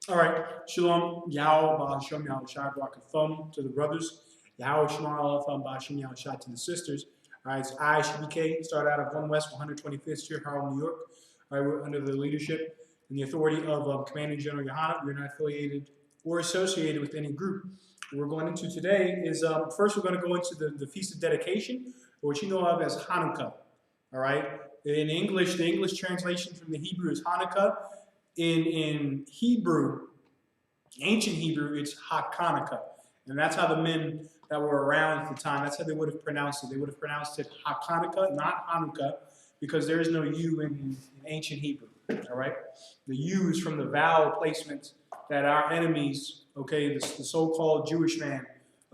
All right. Shalom. Yahweh Ba'ashem Yahweh Shai Barakathum to the brothers. Yahweh Shema Alafam Ba'ashem Yahweh Shai to the sisters. All right. It's I, SHBK, start out of 1 West 125th Street, Harlem, New York. All right. We're under the leadership and the authority of Commanding General Yohana. We're not affiliated or associated with any group. What we're going into today is first we're going to go into the Feast of Dedication, or what you know of as Hanukkah. All right. In English, the English translation from the Hebrew is Hanukkah. In Hebrew, ancient Hebrew, it's Hakanaka. And that's how the men that were around at the time, that's how they would have pronounced it. They would have pronounced it Hakanaka, not Hanukkah, because there is no U in ancient Hebrew. All right? The U is from the vowel placement that our enemies, okay, the so-called Jewish man,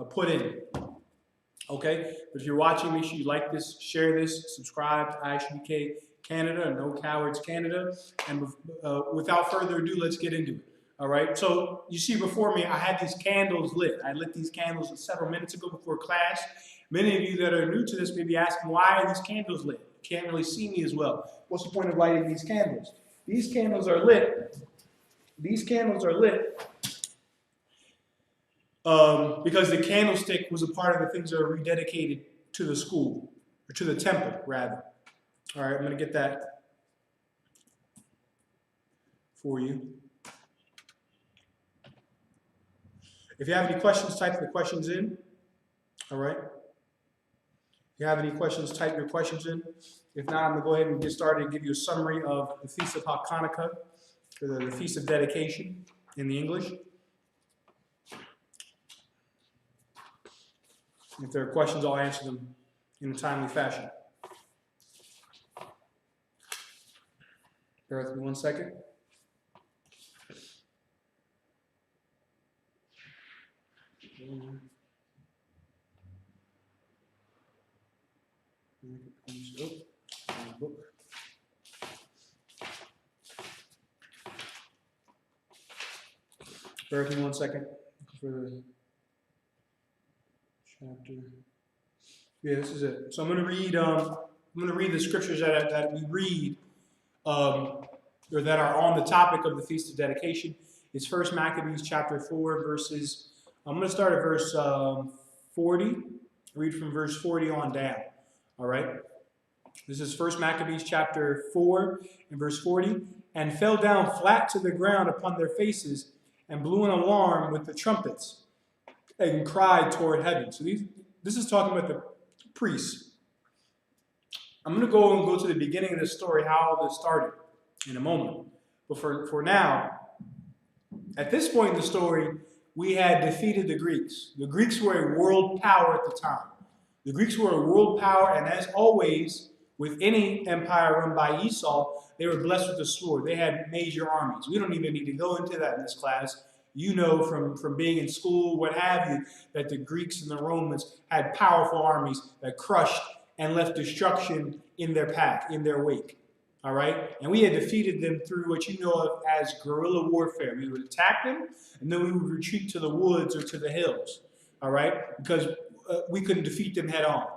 put in. Okay? But if you're watching, make sure you like this, share this, subscribe to ISBK Canada, No Cowards Canada. And without further ado, let's get into it. All right. So you see before me, I had these candles lit. I lit these candles several minutes ago before class. Many of you that are new to this may be asking, why are these candles lit? You can't really see me as well. What's the point of lighting these candles? These candles are lit. These candles are lit because the candlestick was a part of the things that are rededicated to the school, or to the temple, rather. All right, I'm going to get that for you. If you have any questions, type the questions in. All right. If you have any questions, type your questions in. If not, I'm going to go ahead and get started and give you a summary of the Feast of Hanukkah, or the Feast of Dedication in the English. If there are questions, I'll answer them in a timely fashion. Bear with me 1 second. Book. Bear with me 1 second for the chapter. Yeah, this is it. So I'm going to read the scriptures that we read, or that are on the topic of the Feast of Dedication. It's 1 Maccabees chapter 4, verses. I'm going to start at verse 40. Read from verse 40 on down. All right. This is 1 Maccabees chapter 4 and verse 40. And fell down flat to the ground upon their faces, and blew an alarm with the trumpets, and cried toward heaven. So this is talking about the priests. I'm going to go to the beginning of this story, how all this started, in a moment. But for now, at this point in the story, we had defeated the Greeks. The Greeks were a world power at the time. The Greeks were a world power, and as always, with any empire run by Esau, they were blessed with a sword. They had major armies. We don't even need to go into that in this class. You know from being in school, what have you, that the Greeks and the Romans had powerful armies that crushed and left destruction in their path, in their wake. All right? And we had defeated them through what you know of as guerrilla warfare. We would attack them, and then we would retreat to the woods or to the hills. All right? Because we couldn't defeat them head on.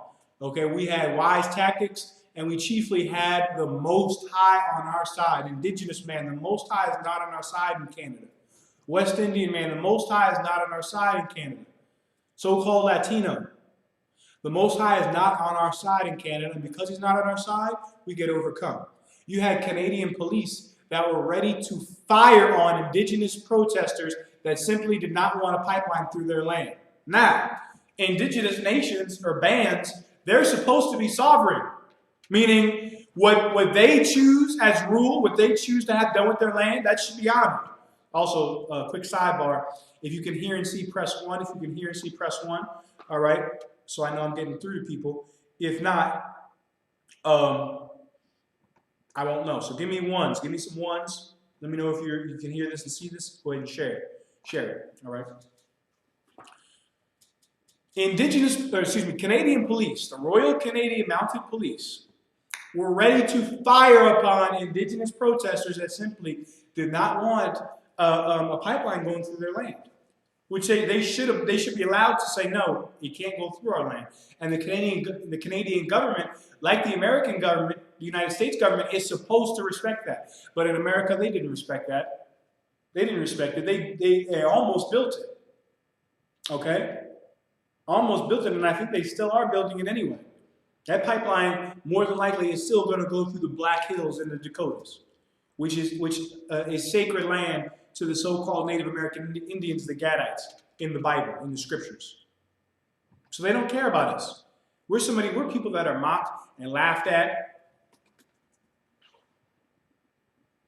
Okay? We had wise tactics, and we chiefly had the Most High on our side. Indigenous man, the Most High is not on our side in Canada. West Indian man, the Most High is not on our side in Canada. So-called Latino, the Most High is not on our side in Canada, and because he's not on our side, we get overcome. You had Canadian police that were ready to fire on indigenous protesters that simply did not want a pipeline through their land. Now, indigenous nations or bands, they're supposed to be sovereign, meaning what they choose as rule, what they choose to have done with their land, that should be honored. Also, a quick sidebar, if you can hear and see, press 1. If you can hear and see, press 1. All right, so I know I'm getting through to people. If not, I won't know. So give me ones. Give me some ones. Let me know if you can hear this and see this. Go ahead and share it. Share it. All right. Canadian police, the Royal Canadian Mounted Police, were ready to fire upon indigenous protesters that simply did not want a pipeline going through their land, which they should be allowed to say, no, you can't go through our land. And the Canadian government, like the American government, the United States government, is supposed to respect that. But in America, they didn't respect that. They didn't respect it. They almost built it. Okay? Almost built it, and I think they still are building it anyway. That pipeline, more than likely, is still going to go through the Black Hills in the Dakotas, which is sacred land to the so-called Native American Indians, the Gadites, in the Bible, in the scriptures. So they don't care about us. We're people that are mocked and laughed at,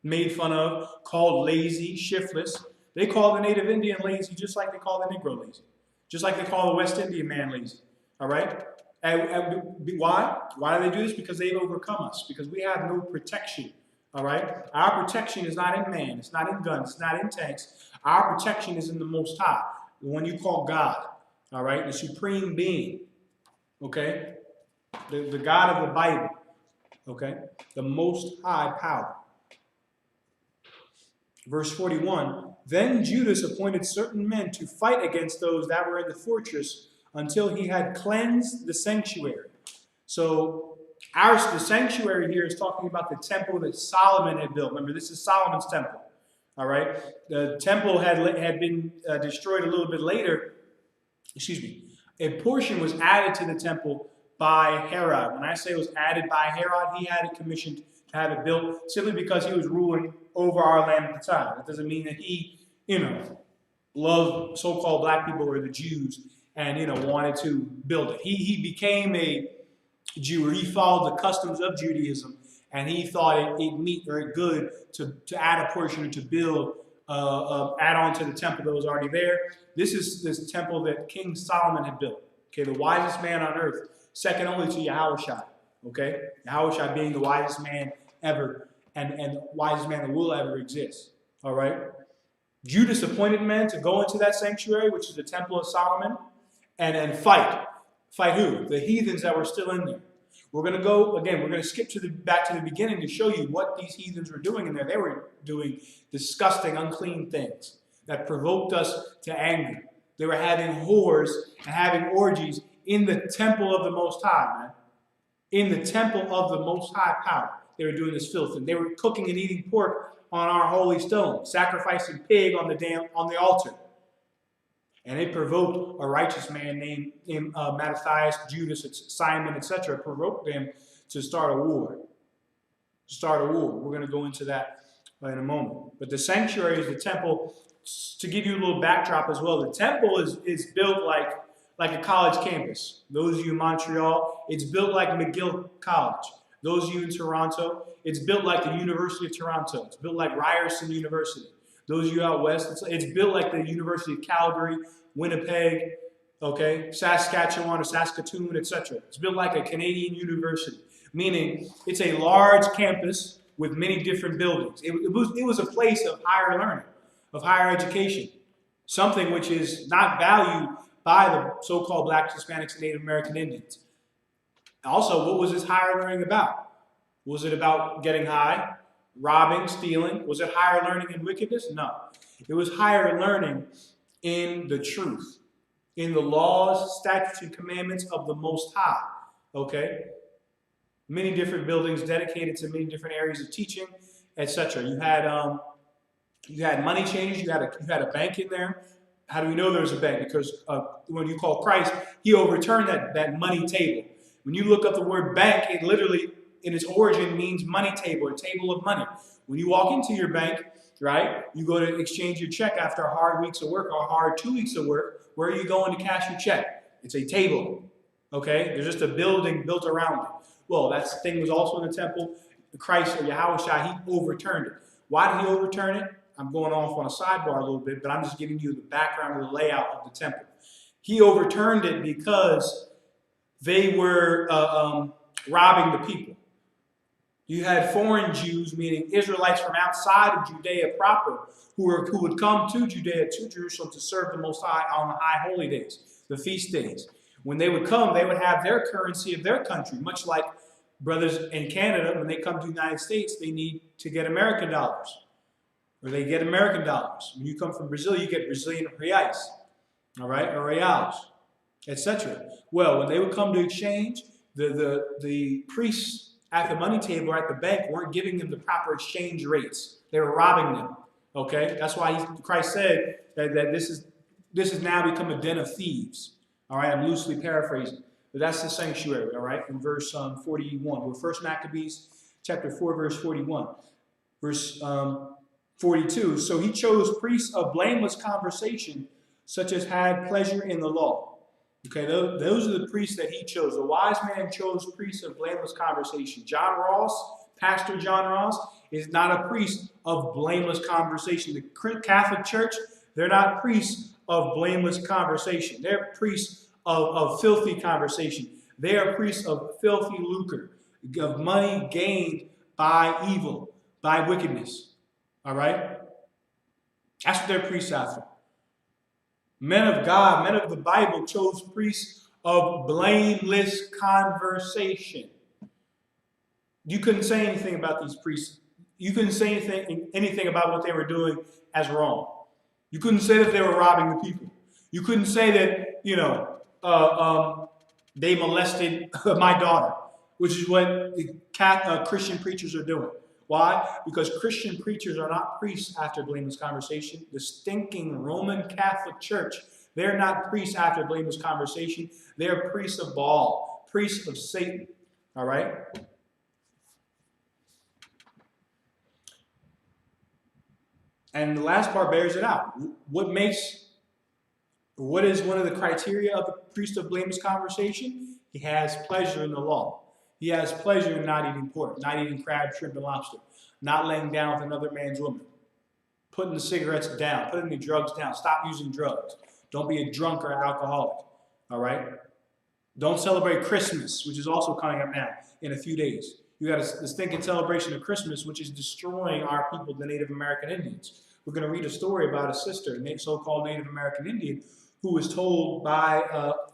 made fun of, called lazy, shiftless. They call the Native Indian lazy just like they call the Negro lazy. Just like they call the West Indian man lazy. All right? And why? Why do they do this? Because they've overcome us. Because we have no protection. All right? Our protection is not in man. It's not in guns. It's not in tanks. Our protection is in the Most High, the one you call God. All right? The supreme being. Okay? The God of the Bible. Okay? The Most High power. Verse 41, then Judas appointed certain men to fight against those that were in the fortress until he had cleansed the sanctuary. So the sanctuary here is talking about the temple that Solomon had built. Remember, this is Solomon's temple. All right? The temple had been destroyed a little bit later. Excuse me. A portion was added to the temple by Herod. When I say it was added by Herod, he had it commissioned to have it built simply because he was ruling over our land at the time. That doesn't mean that he, loved so-called black people or the Jews and, wanted to build it. He became a Jew, or he followed the customs of Judaism, and he thought it meet very good to add a portion to build, add on to the temple that was already there. This is this temple that King Solomon had built. Okay, the wisest man on earth, second only to Yahushua. Okay, Yahushua being the wisest man ever, and wisest man that will ever exist. All right. Judas appointed men to go into that sanctuary, which is the temple of Solomon, and fight. Fight who? The heathens that were still in there. We're going to go, again, we're going to skip back to the beginning to show you what these heathens were doing in there. They were doing disgusting, unclean things that provoked us to anger. They were having whores and having orgies in the temple of the Most High, man. In the temple of the Most High power. They were doing this filth. And they were cooking and eating pork on our holy stone, sacrificing pig on the altar. And it provoked a righteous man named Mattathias, Judas, Simon, etc. Provoked them to start a war. We're going to go into that in a moment. But the sanctuary is the temple. To give you a little backdrop as well, the temple is built like a college campus. Those of you in Montreal, it's built like McGill College. Those of you in Toronto, it's built like the University of Toronto. It's built like Ryerson University. Those of you out west, it's built like the University of Calgary, Winnipeg, okay, Saskatchewan or Saskatoon, etc. It's built like a Canadian university, meaning it's a large campus with many different buildings. It was a place of higher learning, of higher education, something which is not valued by the so-called Black, Hispanics, and Native American Indians. Also, what was this higher learning about? Was it about getting high, robbing, stealing? Was it higher learning in wickedness? No. It was higher learning in the truth, in the laws, statutes, and commandments of the Most High. Okay? Many different buildings dedicated to many different areas of teaching, etc. You had money changers. You had a bank in there. How do we know there was a bank? Because when you call Christ, he overturned that money table. When you look up the word bank, it literally, in its origin, means money table, or table of money. When you walk into your bank, right, you go to exchange your check after a hard weeks of work or a hard 2 weeks of work. Where are you going to cash your check? It's a table, okay? There's just a building built around it. Well, that thing was also in the temple. Christ, or Yahushua, he overturned it. Why did he overturn it? I'm going off on a sidebar a little bit, but I'm just giving you the background of the layout of the temple. He overturned it because they were robbing the people. You had foreign Jews, meaning Israelites from outside of Judea proper, who would come to Judea, to Jerusalem, to serve the Most High on the high holy days, the feast days. When they would come, they would have their currency of their country, much like brothers in Canada, when they come to the United States, they need to get American dollars, or they get American dollars. When you come from Brazil, you get Brazilian reais, all right, or reals, etc. Well, when they would come to exchange, the priests at the money table or at the bank weren't giving them the proper exchange rates. They were robbing them. Okay, that's why Christ said that this has now become a den of thieves. All right, I'm loosely paraphrasing, but that's the sanctuary. All right, in verse 41. We're First Maccabees chapter 4, verse 41. Verse 42. So he chose priests of blameless conversation, such as had pleasure in the law. Okay, those are the priests that he chose. The wise man chose priests of blameless conversation. John Ross, Pastor John Ross, is not a priest of blameless conversation. The Catholic Church, they're not priests of blameless conversation. They're priests of filthy conversation. They are priests of filthy lucre, of money gained by evil, by wickedness. All right? That's what they're priests after. Men of God, men of the Bible, chose priests of blameless conversation. You couldn't say anything about these priests. You couldn't say anything about what they were doing as wrong. You couldn't say that they were robbing the people. You couldn't say that, they molested my daughter, which is what Christian preachers are doing. Why? Because Christian preachers are not priests after blameless conversation. The stinking Roman Catholic Church, they're not priests after blameless conversation. They're priests of Baal, priests of Satan. All right? And the last part bears it out. What is one of the criteria of the priest of blameless conversation? He has pleasure in the law. He has pleasure in not eating pork, not eating crab, shrimp, and lobster, not laying down with another man's woman, putting the cigarettes down, putting the drugs down, stop using drugs. Don't be a drunk or alcoholic, all right? Don't celebrate Christmas, which is also coming up now in a few days. You got a stinking celebration of Christmas, which is destroying our people, the Native American Indians. We're going to read a story about a sister, a so-called Native American Indian, who was told by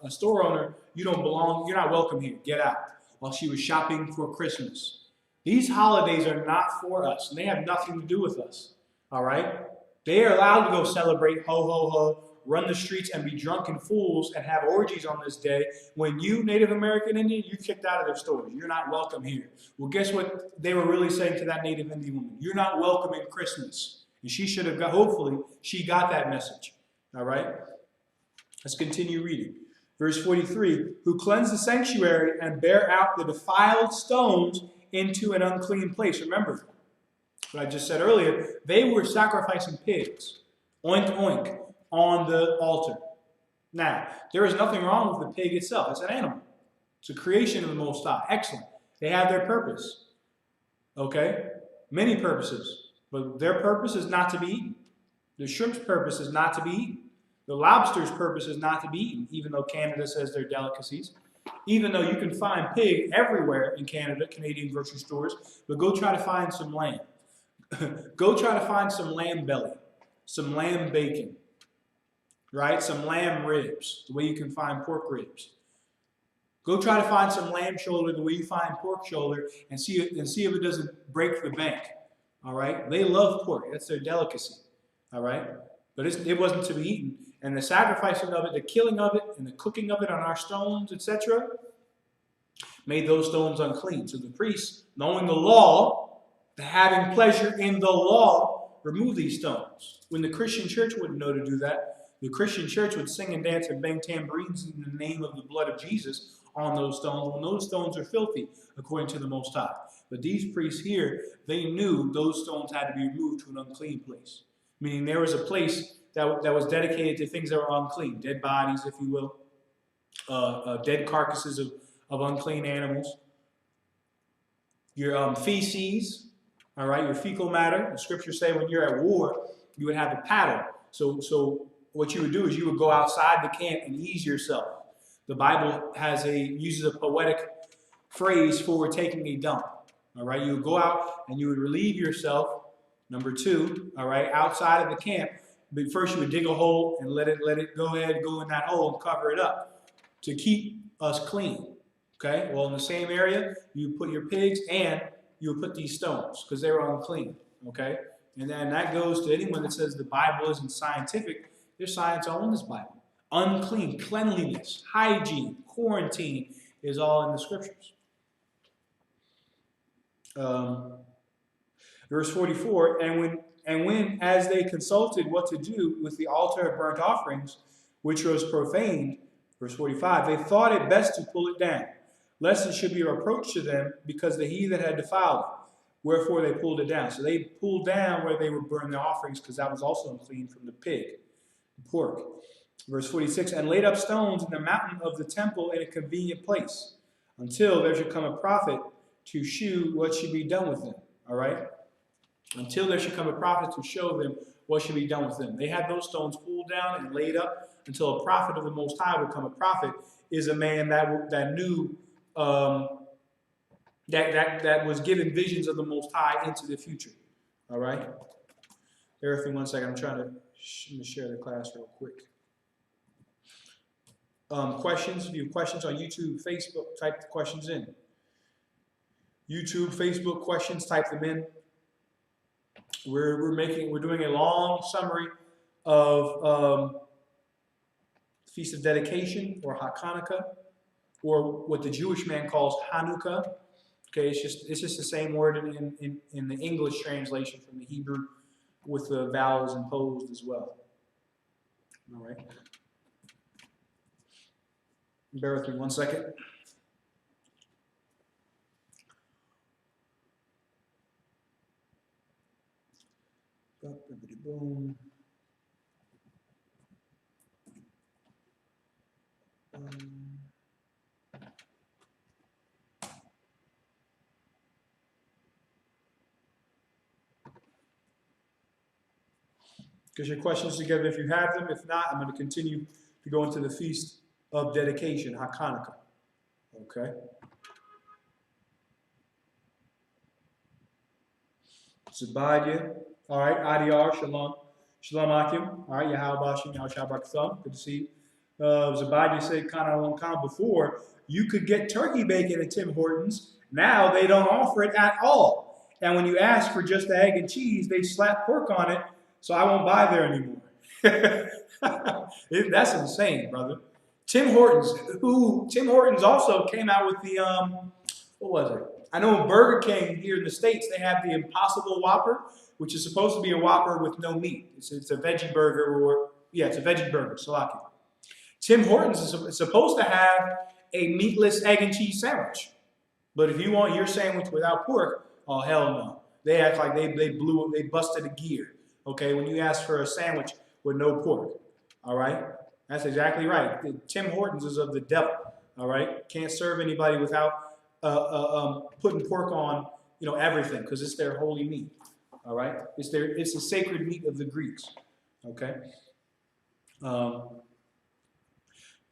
a store owner, you don't belong, you're not welcome here, get out, while she was shopping for Christmas. These holidays are not for us, and they have nothing to do with us, all right? They are allowed to go celebrate, ho, ho, ho, run the streets and be drunken fools and have orgies on this day. When you, Native American Indian, you're kicked out of their stores. You're not welcome here. Well, guess what they were really saying to that Native Indian woman? You're not welcome in Christmas. And she should have got, hopefully, she got that message, all right? Let's continue reading. Verse 43, who cleanse the sanctuary and bear out the defiled stones into an unclean place. Remember what I just said earlier, they were sacrificing pigs, oink, oink, on the altar. Now, there is nothing wrong with the pig itself. It's an animal. It's a creation of the Most High. Excellent. They have their purpose. Okay? Many purposes. But their purpose is not to be eaten. The shrimp's purpose is not to be eaten. The lobster's purpose is not to be eaten, even though Canada says they're delicacies. Even though you can find pig everywhere in Canada, Canadian grocery stores, but go try to find some lamb. Go try to find some lamb belly, some lamb bacon, right? Some lamb ribs, the way you can find pork ribs. Go try to find some lamb shoulder the way you find pork shoulder and see if it doesn't break the bank, all right? They love pork. That's their delicacy, all right? But it wasn't to be eaten. And the sacrificing of it, the killing of it, and the cooking of it on our stones, etc., made those stones unclean. So the priests, knowing the law, having pleasure in the law, remove these stones. When the Christian church wouldn't know to do that, the Christian church would sing and dance and bang tambourines in the name of the blood of Jesus on those stones, when those stones are filthy, according to the Most High. But these priests here, they knew those stones had to be removed to an unclean place. Meaning there was a place that was dedicated to things that were unclean, dead bodies, if you will, dead carcasses of unclean animals. Your feces, all right, your fecal matter. The scriptures say when you're at war, you would have a paddle. So what you would do is you would go outside the camp and ease yourself. The Bible uses a poetic phrase for taking a dump. All right, you would go out and you would relieve yourself. Number 2, all right, outside of the camp. But first you would dig a hole and let it go ahead, go in that hole and cover it up to keep us clean. Okay, well in the same area, you put your pigs and you would put these stones because they were unclean. Okay, and then that goes to anyone that says the Bible isn't scientific. There's science all in this Bible. Unclean, cleanliness, hygiene, quarantine is all in the scriptures. Verse 44, and when as they consulted what to do with the altar of burnt offerings, which was profaned, verse 45, they thought it best to pull it down, lest it should be a reproach to them, because the heathen had defiled it. Wherefore they pulled it down. So they pulled down where they were burning their offerings, because that was also unclean from the pig, the pork. Verse 46, and laid up stones in the mountain of the temple in a convenient place, until there should come a prophet to shew what should be done with them. All right? Until there should come a prophet to show them what should be done with them. They had those stones pulled down and laid up until a prophet of the Most High would come. A prophet is a man that knew, that was given visions of the Most High into the future. All right? Bear with me 1 second. I'm trying to share the class real quick. Questions? If you have questions on YouTube, Facebook, type the questions in. YouTube, Facebook questions, type them in. We're doing a long summary of Feast of Dedication, or Hanukkah, or what the Jewish man calls Hanukkah. Okay, it's just the same word in the English translation from the Hebrew, with the vowels imposed as well. All right. Bear with me 1 second. Boom. Get your questions together if you have them. If not, I'm going to continue to go into the Feast of Dedication, Hanukkah. Okay. Zebadiah. All right. Adiyar. Shalom. Shalom Akim. All right. Yahalbashim. Yahushabakatham. Good to see you. Zebadiah said kind of before, you could get turkey bacon at Tim Hortons. Now they don't offer it at all. And when you ask for just the egg and cheese, they slap pork on it. So I won't buy there anymore. That's insane, brother. Tim Hortons also came out with the, what was it? I know Burger King here in the States, they have the Impossible Whopper, which is supposed to be a Whopper with no meat. It's a veggie burger, it's a veggie burger, salaki. Tim Hortons is supposed to have a meatless egg and cheese sandwich. But if you want your sandwich without pork, oh, hell no. They act like they busted a gear, okay, when you ask for a sandwich with no pork, all right? That's exactly right. Tim Hortons is of the devil, all right? Can't serve anybody without putting pork on, everything, because it's their holy meat, all right? It's the sacred meat of the Greeks, okay?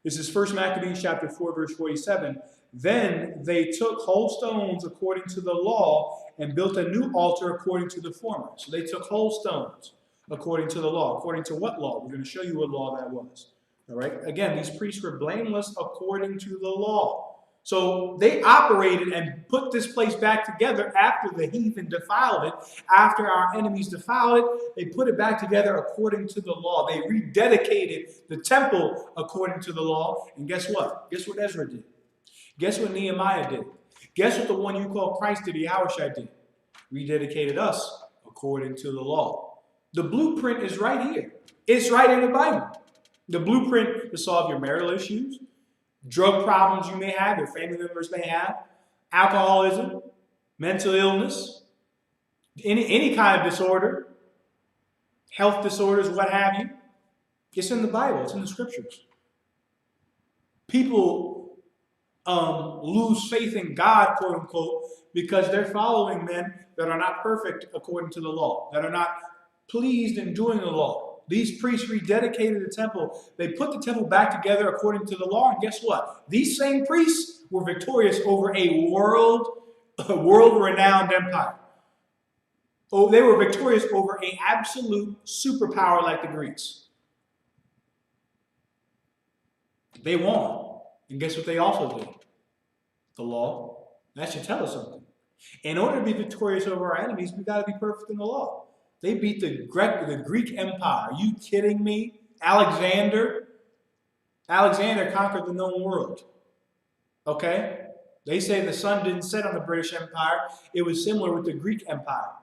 This is 1 Maccabees chapter 4, verse 47. Then they took whole stones according to the law and built a new altar according to the former. So they took whole stones according to the law. According to what law? We're going to show you what law that was. All right. Again, these priests were blameless according to the law. So they operated and put this place back together after the heathen defiled it. After our enemies defiled it, they put it back together according to the law. They rededicated the temple according to the law. And guess what? Guess what Ezra did? Guess what Nehemiah did? Guess what the one you call Christ did, Yahushua did? Rededicated us according to the law. The blueprint is right here. It's right in the Bible. The blueprint to solve your marital issues, drug problems you may have, your family members may have, alcoholism, mental illness, any kind of disorder, health disorders, what have you. It's in the Bible. It's in the scriptures. People lose faith in God, quote unquote, because they're following men that are not perfect according to the law, that are not pleased in doing the law. These priests rededicated the temple. They put the temple back together according to the law. And guess what? These same priests were victorious over a world-renowned empire. Oh, they were victorious over an absolute superpower like the Greeks. They won. And guess what they also did? The law. That should tell us something. In order to be victorious over our enemies, we've got to be perfect in the law. They beat the Greek Empire. Are you kidding me? Alexander conquered the known world. Okay? They say the sun didn't set on the British Empire. It was similar with the Greek Empire.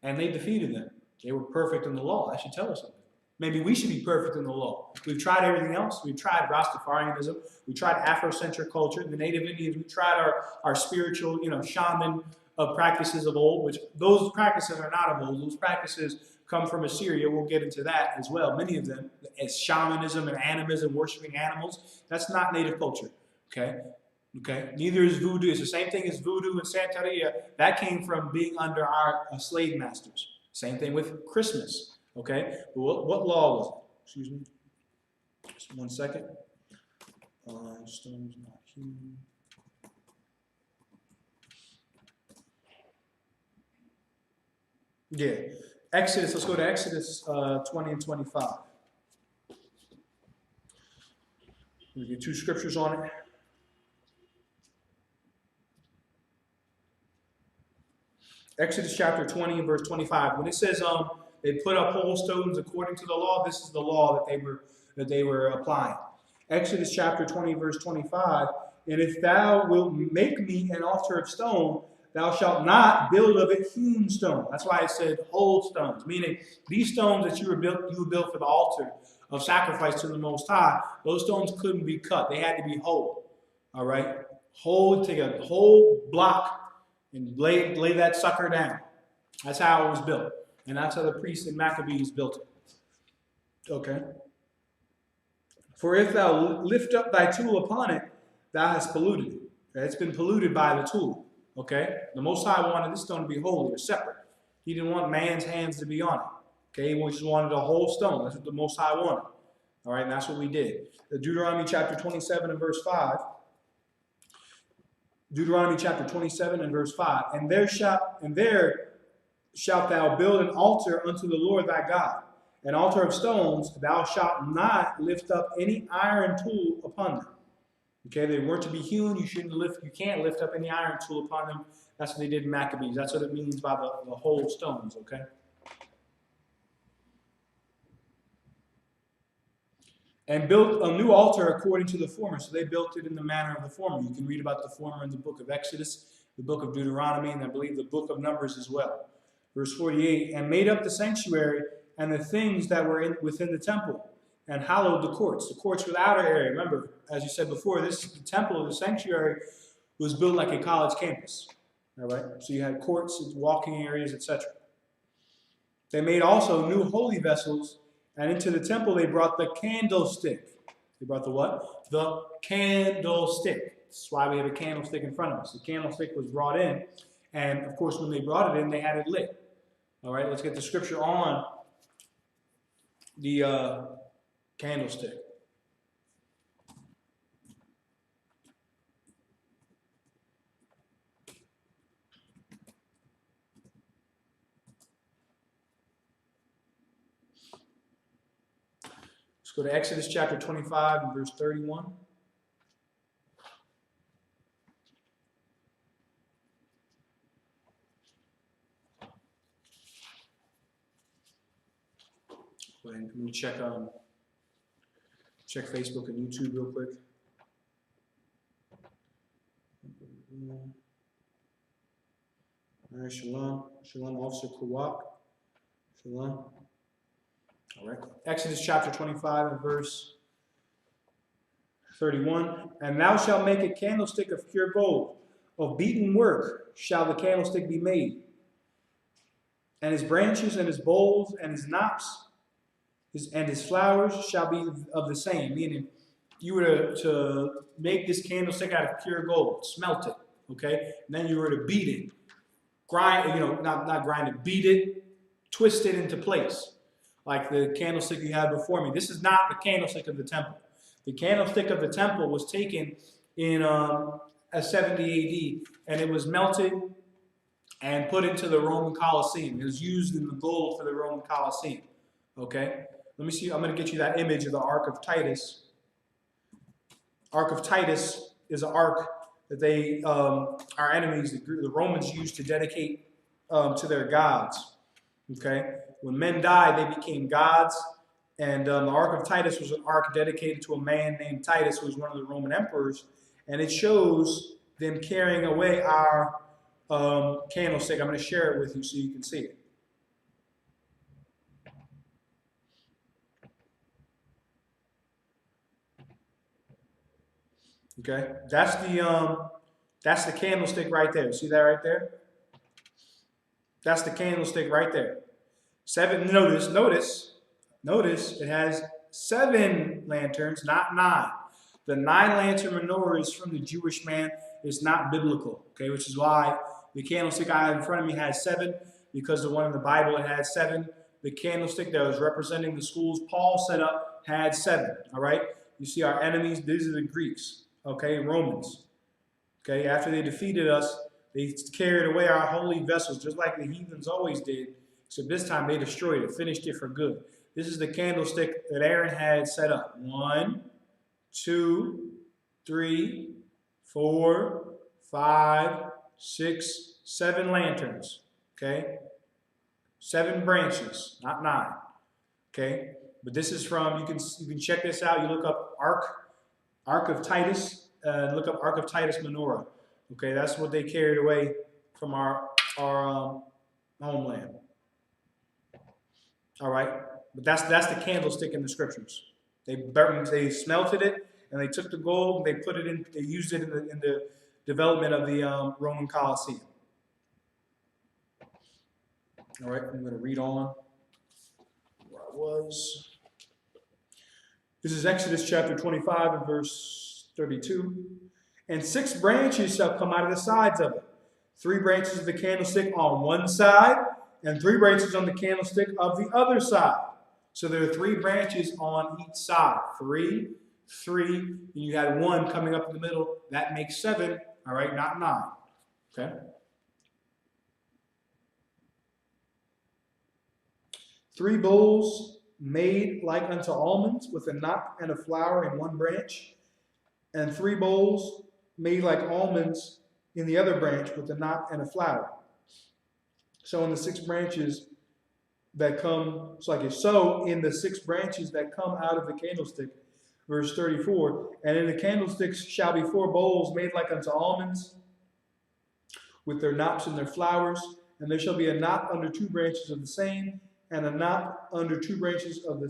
and they defeated them. They were perfect in the law. That should tell us something. Maybe we should be perfect in the law. We've tried everything else. We've tried Rastafarianism. We tried Afrocentric culture. The Native Indians. We tried our spiritual, shaman practices of old, which those practices are not of old. Those practices come from Assyria. We'll get into that as well. Many of them, as shamanism and animism, worshiping animals. That's not native culture. Okay. Neither is voodoo. It's the same thing as voodoo and Santeria. That came from being under our slave masters. Same thing with Christmas. Okay, but what law was it? Excuse me. Just 1 second. Stone's not here. Yeah, Exodus. Let's go to Exodus 20 and 25. We get 2 scriptures on it. Exodus chapter 20 and verse 25. When it says they put up whole stones according to the law, this is the law that they were applying. Exodus chapter 20 verse 25. And if thou wilt make me an altar of stone, thou shalt not build of it hewn stone. That's why it said whole stones, meaning these stones that you would build for the altar of sacrifice to the Most High. Those stones couldn't be cut; they had to be whole. All right, take a whole block and lay that sucker down. That's how it was built. And that's how the priests and Maccabees built it. Okay. For if thou lift up thy tool upon it, thou hast polluted it. Okay? It's been polluted by the tool. Okay. The Most High wanted this stone to be holy or separate. He didn't want man's hands to be on it. Okay. He just wanted a whole stone. That's what the Most High wanted. All right. And that's what we did. Deuteronomy chapter 27 and verse 5. Deuteronomy chapter 27 and verse 5. And there shalt thou build an altar unto the Lord thy God, an altar of stones. Thou shalt not lift up any iron tool upon them. Okay, they weren't to be hewn. You can't lift up any iron tool upon them. That's what they did in Maccabees. That's what it means by the whole stones. Okay. And built a new altar according to the former. So they built it in the manner of the former. You can read about the former in the book of Exodus, the book of Deuteronomy, and I believe the book of Numbers as well. Verse 48, and made up the sanctuary and the things that were within the temple, and hallowed the courts. The courts were the outer area. Remember, as you said before, the temple, the sanctuary, was built like a college campus. All right? So you had courts, walking areas, etc. They made also new holy vessels, and into the temple they brought the candlestick. They brought the what? The candlestick. That's why we have a candlestick in front of us. The candlestick was brought in, and of course when they brought it in, they had it lit. All right, let's get the scripture on the candlestick. Let's go to Exodus chapter 25 and verse 31. Go ahead and let me check Facebook and YouTube real quick. All right, shalom. Shalom, Officer Kawak. Shalom. All right. Exodus chapter 25 and verse 31. And thou shalt make a candlestick of pure gold. Of beaten work shall the candlestick be made. And his branches and his bowls and his knops and his flowers shall be of the same. Meaning, you were to make this candlestick out of pure gold, smelt it, okay? And then you were to beat it, grind, not grind it, beat it, twist it into place. Like the candlestick you had before me. This is not the candlestick of the temple. The candlestick of the temple was taken in 70 AD, and it was melted and put into the Roman Colosseum. It was used in the gold for the Roman Colosseum. Okay? Let me see. I'm going to get you that image of the Ark of Titus. Ark of Titus is an ark that our enemies, the Romans, used to dedicate to their gods. Okay? When men died, they became gods. And the Ark of Titus was an ark dedicated to a man named Titus, who was one of the Roman emperors. And it shows them carrying away our candlestick. I'm going to share it with you so you can see it. Okay, that's the candlestick right there. See that right there? That's the candlestick right there. Seven. Notice. It has 7 lanterns, not 9. The 9-lantern menorah is from the Jewish man. It's not biblical. Okay, which is why the candlestick I have in front of me has 7, because the one in the Bible it had 7. The candlestick that was representing the schools Paul set up had 7. All right. You see our enemies. These are the Greeks. Okay, Romans. Okay, after they defeated us, they carried away our holy vessels, just like the heathens always did. Except this time they destroyed it, finished it for good. This is the candlestick that Aaron had set up. 1, 2, 3, 4, 5, 6, 7 lanterns. Okay, 7 branches, not 9. Okay, but this is from, you can check this out. You look up Ark of Titus, look up Ark of Titus menorah. Okay, that's what they carried away from our homeland. All right, but that's the candlestick in the scriptures. They smelted it, and they took the gold, and they put it in. They used it in the development of the Roman Colosseum. All right, I'm going to read on where I was. This is Exodus chapter 25 and verse 32. And 6 branches shall come out of the sides of it. 3 branches of the candlestick on one side, and 3 branches on the candlestick of the other side. So there are 3 branches on each side. 3, and you had 1 coming up in the middle. That makes 7, all right, not 9. Okay? Three bowls made like unto almonds, with a knot and a flower in one branch, and 3 bowls made like almonds in the other branch, with a knot and a flower. So in the 6 branches that come, in the 6 branches that come out of the candlestick, verse 34, and in the candlesticks shall be 4 bowls made like unto almonds, with their knots and their flowers, and there shall be a knot under 2 branches of the same, and a knot under 2 branches of the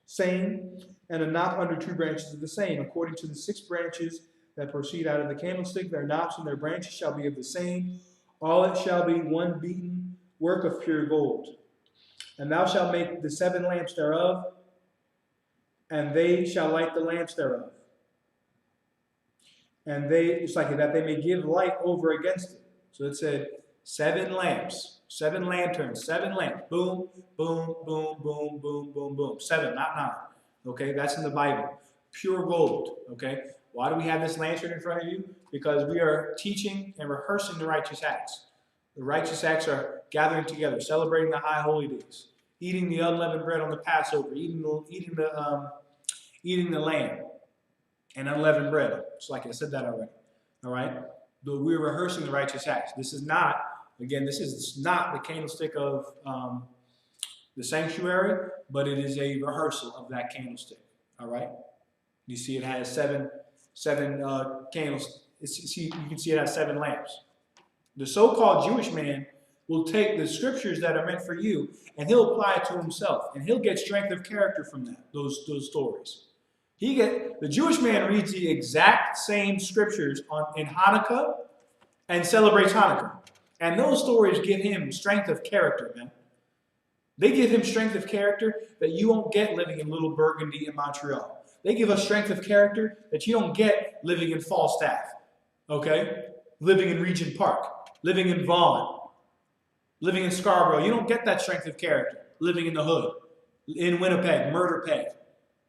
same, and a knot under 2 branches of the same. According to the 6 branches that proceed out of the candlestick, their knots and their branches shall be of the same. All it shall be one beaten work of pure gold. And thou shalt make the 7 lamps thereof, and they shall light the lamps thereof. And it's like that they may give light over against it. So it said 7 lamps, 7 lanterns, 7 lamps. Boom, boom, boom, boom, boom, boom, boom. 7, not 9. Okay, that's in the Bible. Pure gold. Okay, why do we have this lantern in front of you? Because we are teaching and rehearsing the righteous acts. The righteous acts are gathering together, celebrating the high holy days, eating the unleavened bread on the Passover, eating the lamb and unleavened bread. It's like I said that already. All right, but we're rehearsing the righteous acts. This is not the candlestick of the sanctuary, but it is a rehearsal of that candlestick. All right, you see it has seven candles. You can see it has 7 lamps. The so-called Jewish man will take the scriptures that are meant for you, and he'll apply it to himself, and he'll get strength of character from those stories. The Jewish man reads the exact same scriptures in Hanukkah and celebrates Hanukkah, and those stories give him strength of character, man. They give him strength of character that you won't get living in Little Burgundy in Montreal. They give us strength of character that you don't get living in Falstaff, okay? Living in Regent Park, living in Vaughan, living in Scarborough. You don't get that strength of character living in the hood, in Winnipeg, Murder Peg.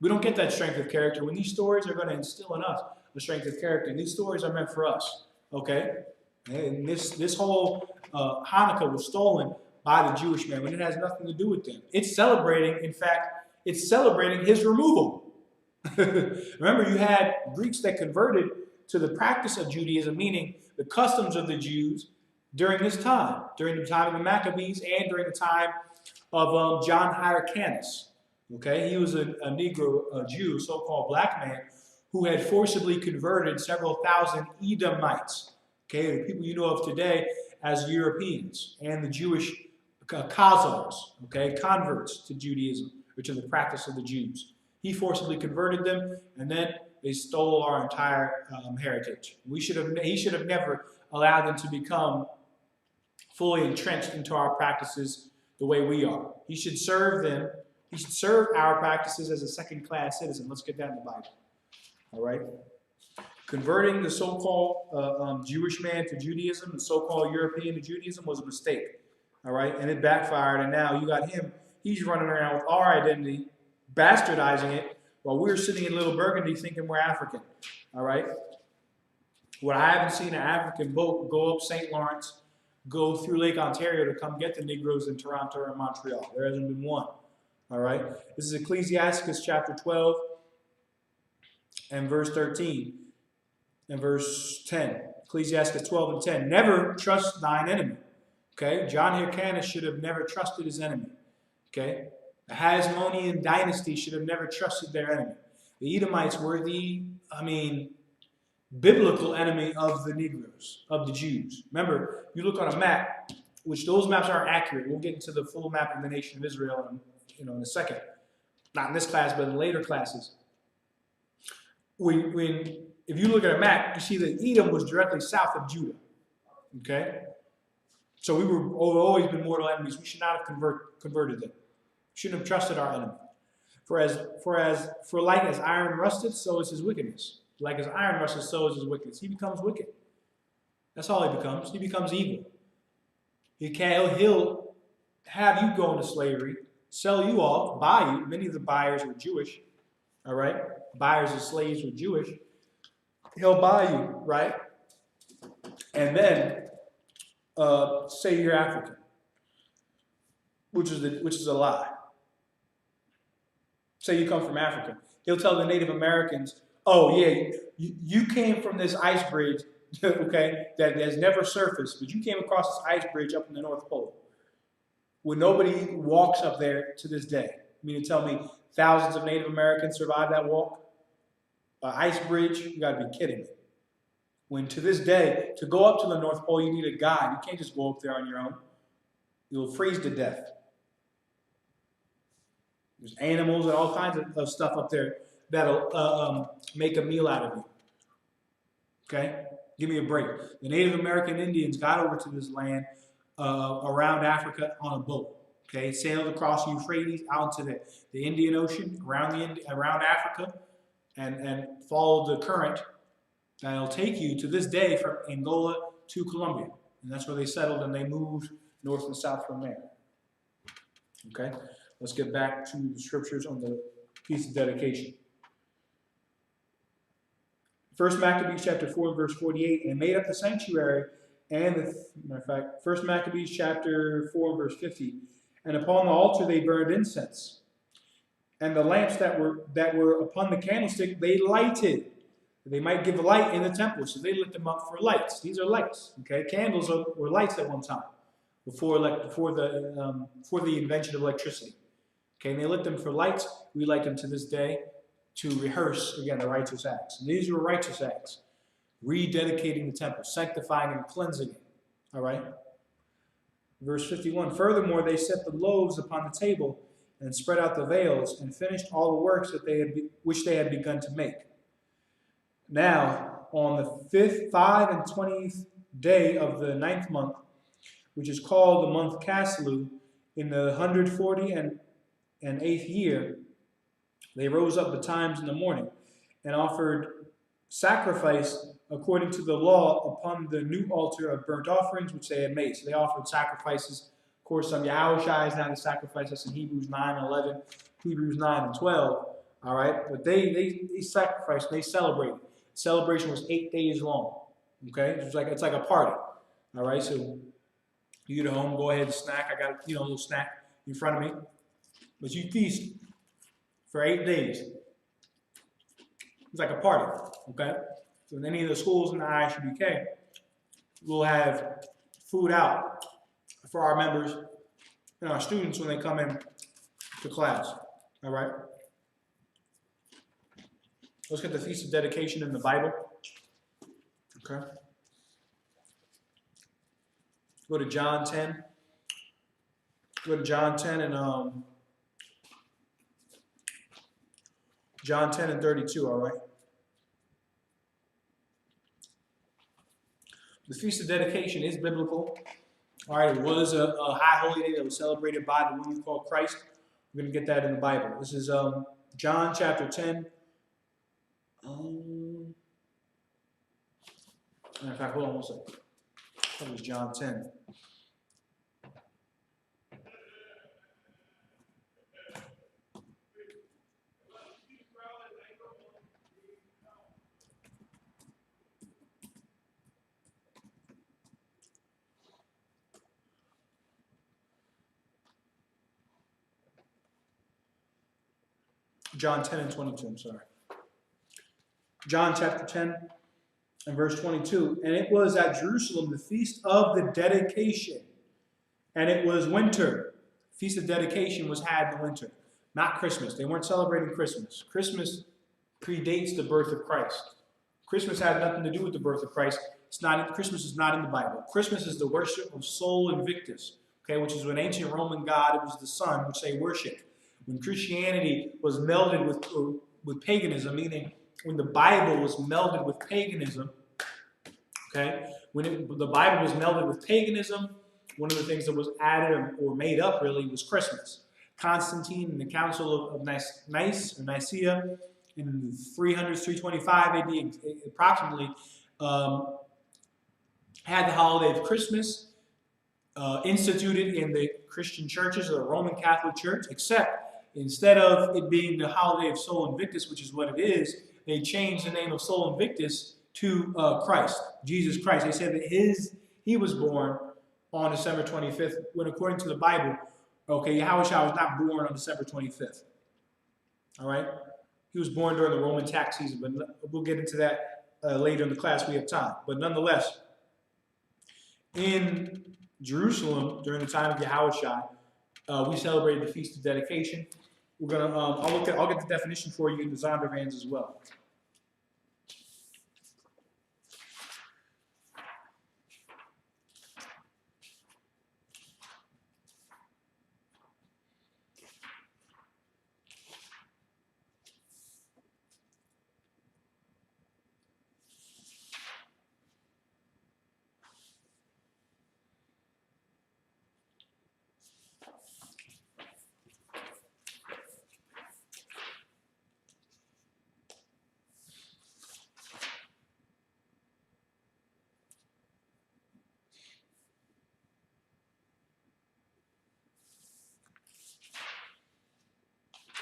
We don't get that strength of character when these stories are going to instill in us the strength of character. And these stories are meant for us, okay? And this whole Hanukkah was stolen by the Jewish man when it has nothing to do with them. It's celebrating his removal. Remember, you had Greeks that converted to the practice of Judaism, meaning the customs of the Jews during this time, during the time of the Maccabees and during the time of John Hyrcanus. Okay, he was a Negro, a Jew, so-called black man, who had forcibly converted several thousand Edomites, okay, the people you know of today as Europeans, and the Jewish Khazars, okay, converts to Judaism, or to the practice of the Jews. He forcibly converted them, and then they stole our entire heritage. He should have never allowed them to become fully entrenched into our practices the way we are. He should serve them. He should serve our practices as a second-class citizen. Let's get that in the Bible. All right? Converting the so-called Jewish man to Judaism, the so-called European to Judaism, was a mistake. All right? And it backfired, and now you got him. He's running around with our identity, bastardizing it, while we're sitting in Little Burgundy thinking we're African. All right? What I haven't seen an African boat go up St. Lawrence, go through Lake Ontario to come get the Negroes in Toronto or Montreal. There hasn't been one. All right? This is Ecclesiasticus chapter 12 and verse 13 and verse 10. Ecclesiasticus 12 and 10. Never trust thine enemy. Okay? John Hyrcanus should have never trusted his enemy. Okay? The Hasmonean dynasty should have never trusted their enemy. The Edomites were the, biblical enemy of the Negroes, of the Jews. Remember, you look on a map, which those maps aren't accurate. We'll get into the full map of the nation of Israel in a second. Not in this class, but in later classes. If you look at a map, you see that Edom was directly south of Judah. Okay? So we've always been mortal enemies. We should not have converted them. Shouldn't have trusted our enemy. For like as iron rusted, so is his wickedness. Like as iron rusted, so is his wickedness. He becomes wicked. That's all he becomes. He becomes evil. He'll have you go into slavery, sell you off, buy you. Many of the buyers were Jewish. All right? Buyers of slaves were Jewish. He'll buy you, right? And then say you're African, which is a lie. Say you come from Africa. He'll tell the Native Americans, oh, yeah, you came from this ice bridge, okay, that has never surfaced, but you came across this ice bridge up in the North Pole. Well, nobody walks up there to this day. You mean to tell me thousands of Native Americans survived that walk? An ice bridge? You got to be kidding me. When to this day, to go up to the North Pole, you need a guide. You can't just go up there on your own. You'll freeze to death. There's animals and all kinds of stuff up there that'll make a meal out of you. Okay? Give me a break. The Native American Indians got over to this land around Africa on a boat. Okay? Sailed across the Euphrates out into the Indian Ocean, around Africa, and followed the current that'll take you to this day from Angola to Colombia. And that's where they settled, and they moved north and south from there. Okay? Let's get back to the scriptures on the Feast of Dedication. 1 Maccabees chapter 4 verse 48, and made up the sanctuary, and matter of fact, 1 Maccabees chapter 4 verse 50, and upon the altar they burned incense, and the lamps that were upon the candlestick they lighted. They might give light in the temple, so they lit them up for lights. These are lights. Okay, candles were lights at one time, before the invention of electricity. Okay, and they lit them for lights. We light them to this day to rehearse, again, the righteous acts. And these were righteous acts. Rededicating the temple, sanctifying and cleansing it. All right? Verse 51, furthermore, they set the loaves upon the table and spread out the veils and finished all the works which they had begun to make. Now, on the 5 and 20th day of the 9th month, which is called the month Caslu, in the 140 and 8th year, they rose up betimes in the morning and offered sacrifice according to the law upon the new altar of burnt offerings which they had made. So they offered sacrifices. Of course, Yahushua is now the sacrifice. That's in Hebrews 9 and 11, Hebrews 9 and 12. All right, but they sacrificed. They celebrated. Celebration was 8 days long. Okay, it's like a party. All right, so you get home, go ahead and snack. I got a little snack in front of me. But you feast for 8 days. It's like a party, okay? So in any of the schools in the ISUBK, we'll have food out for our members and our students when they come in to class, all right? Let's get the Feast of Dedication in the Bible, okay? Go to John 10. Go to John 10 and John 10 and 32, all right? The Feast of Dedication is biblical. All right, it was a high holy day that was celebrated by the one you call Christ. We're going to get that in the Bible. This is John chapter 10. In fact, hold on one second. That was John 10. John 10 and 22, I'm sorry. John chapter 10 and verse 22. And it was at Jerusalem the feast of the dedication. And it was winter. Feast of dedication was had in the winter, not Christmas. They weren't celebrating Christmas. Christmas predates the birth of Christ. Christmas had nothing to do with the birth of Christ. Christmas is not in the Bible. Christmas is the worship of Sol Invictus, okay, which is an ancient Roman god. It was the sun, which they worshiped. When Christianity was melded with paganism, meaning when the Bible was melded with paganism, okay, the Bible was melded with paganism, one of the things that was added or made up really was Christmas. Constantine in the Council of Nicaea in 325 AD approximately had the holiday of Christmas instituted in the Christian churches of the Roman Catholic Church, except instead of it being the holiday of Sol Invictus, which is what it is, they changed the name of Sol Invictus to Christ, Jesus Christ. They said that he was born on December 25th, when according to the Bible, okay, Yahushua was not born on December 25th. All right? He was born during the Roman tax season, but we'll get into that later in the class. We have time. But nonetheless, in Jerusalem, during the time of Yahushua, we celebrated the Feast of Dedication. We're gonna. I'll get the definition for you in the Zondervan's as well.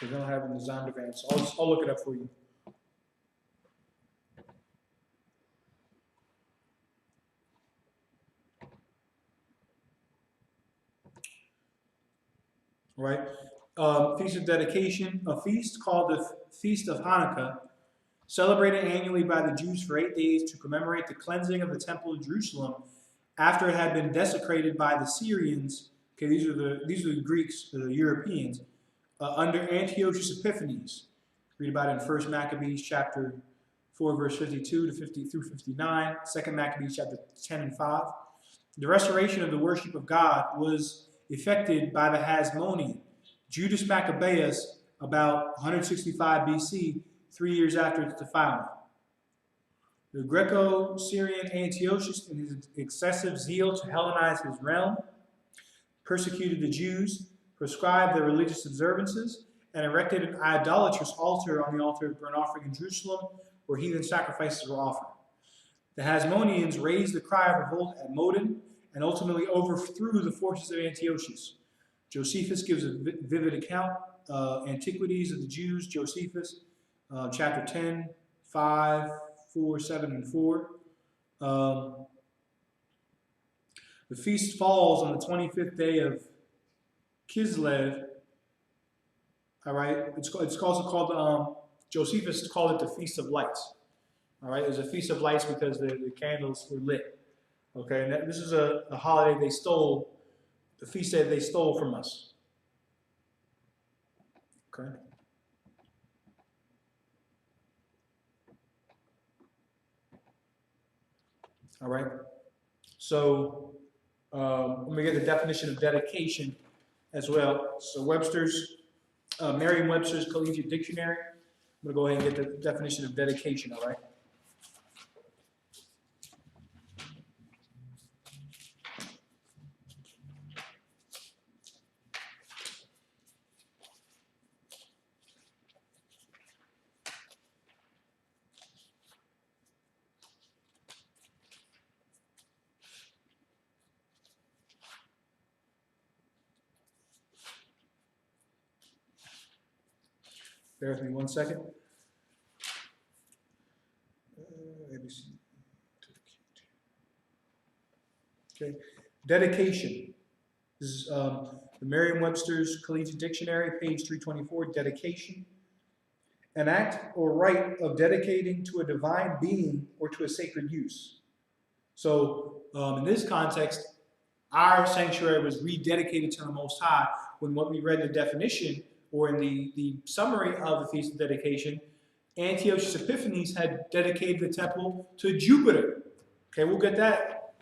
Because I don't have it in the Zondervan, so I'll look it up for you. All right. Feast of Dedication, a feast called the Feast of Hanukkah, celebrated annually by the Jews for 8 days to commemorate the cleansing of the Temple of Jerusalem after it had been desecrated by the Syrians. Okay, these are the Greeks, the Europeans, under Antiochus Epiphanes. Read about it in 1 Maccabees chapter 4, verse 52 to 50 through 59, 2 Maccabees chapter 10 and 5. The restoration of the worship of God was effected by the Hasmonean, Judas Maccabeus, about 165 BC, 3 years after its defilement. The Greco-Syrian Antiochus, in his excessive zeal to Hellenize his realm, persecuted the Jews, prescribed their religious observances, and erected an idolatrous altar on the altar of burnt offering in Jerusalem, where heathen sacrifices were offered. The Hasmoneans raised the cry of revolt at Modin and ultimately overthrew the forces of Antiochus. Josephus gives a vivid account, Antiquities of the Jews, Josephus, chapter 10, 5, 4, 7, and 4. The feast falls on the 25th day of Kislev. All right, it's also called, Josephus called it the Feast of Lights. All right, it was a Feast of Lights because the candles were lit. Okay, and this is a holiday they stole, the feast day they stole from us. Okay. All right, so let me get the definition of dedication as well. So Webster's, Merriam-Webster's Collegiate Dictionary. I'm going to go ahead and get the definition of dedication, all right? Bear with me 1 second. Okay. Dedication. This is the Merriam-Webster's Collegiate Dictionary, page 324. Dedication. An act or rite of dedicating to a divine being or to a sacred use. So in this context, our sanctuary was rededicated to the Most High when what we read the definition or in the summary of the Feast of Dedication, Antiochus Epiphanes had dedicated the temple to Jupiter. Okay, we'll get that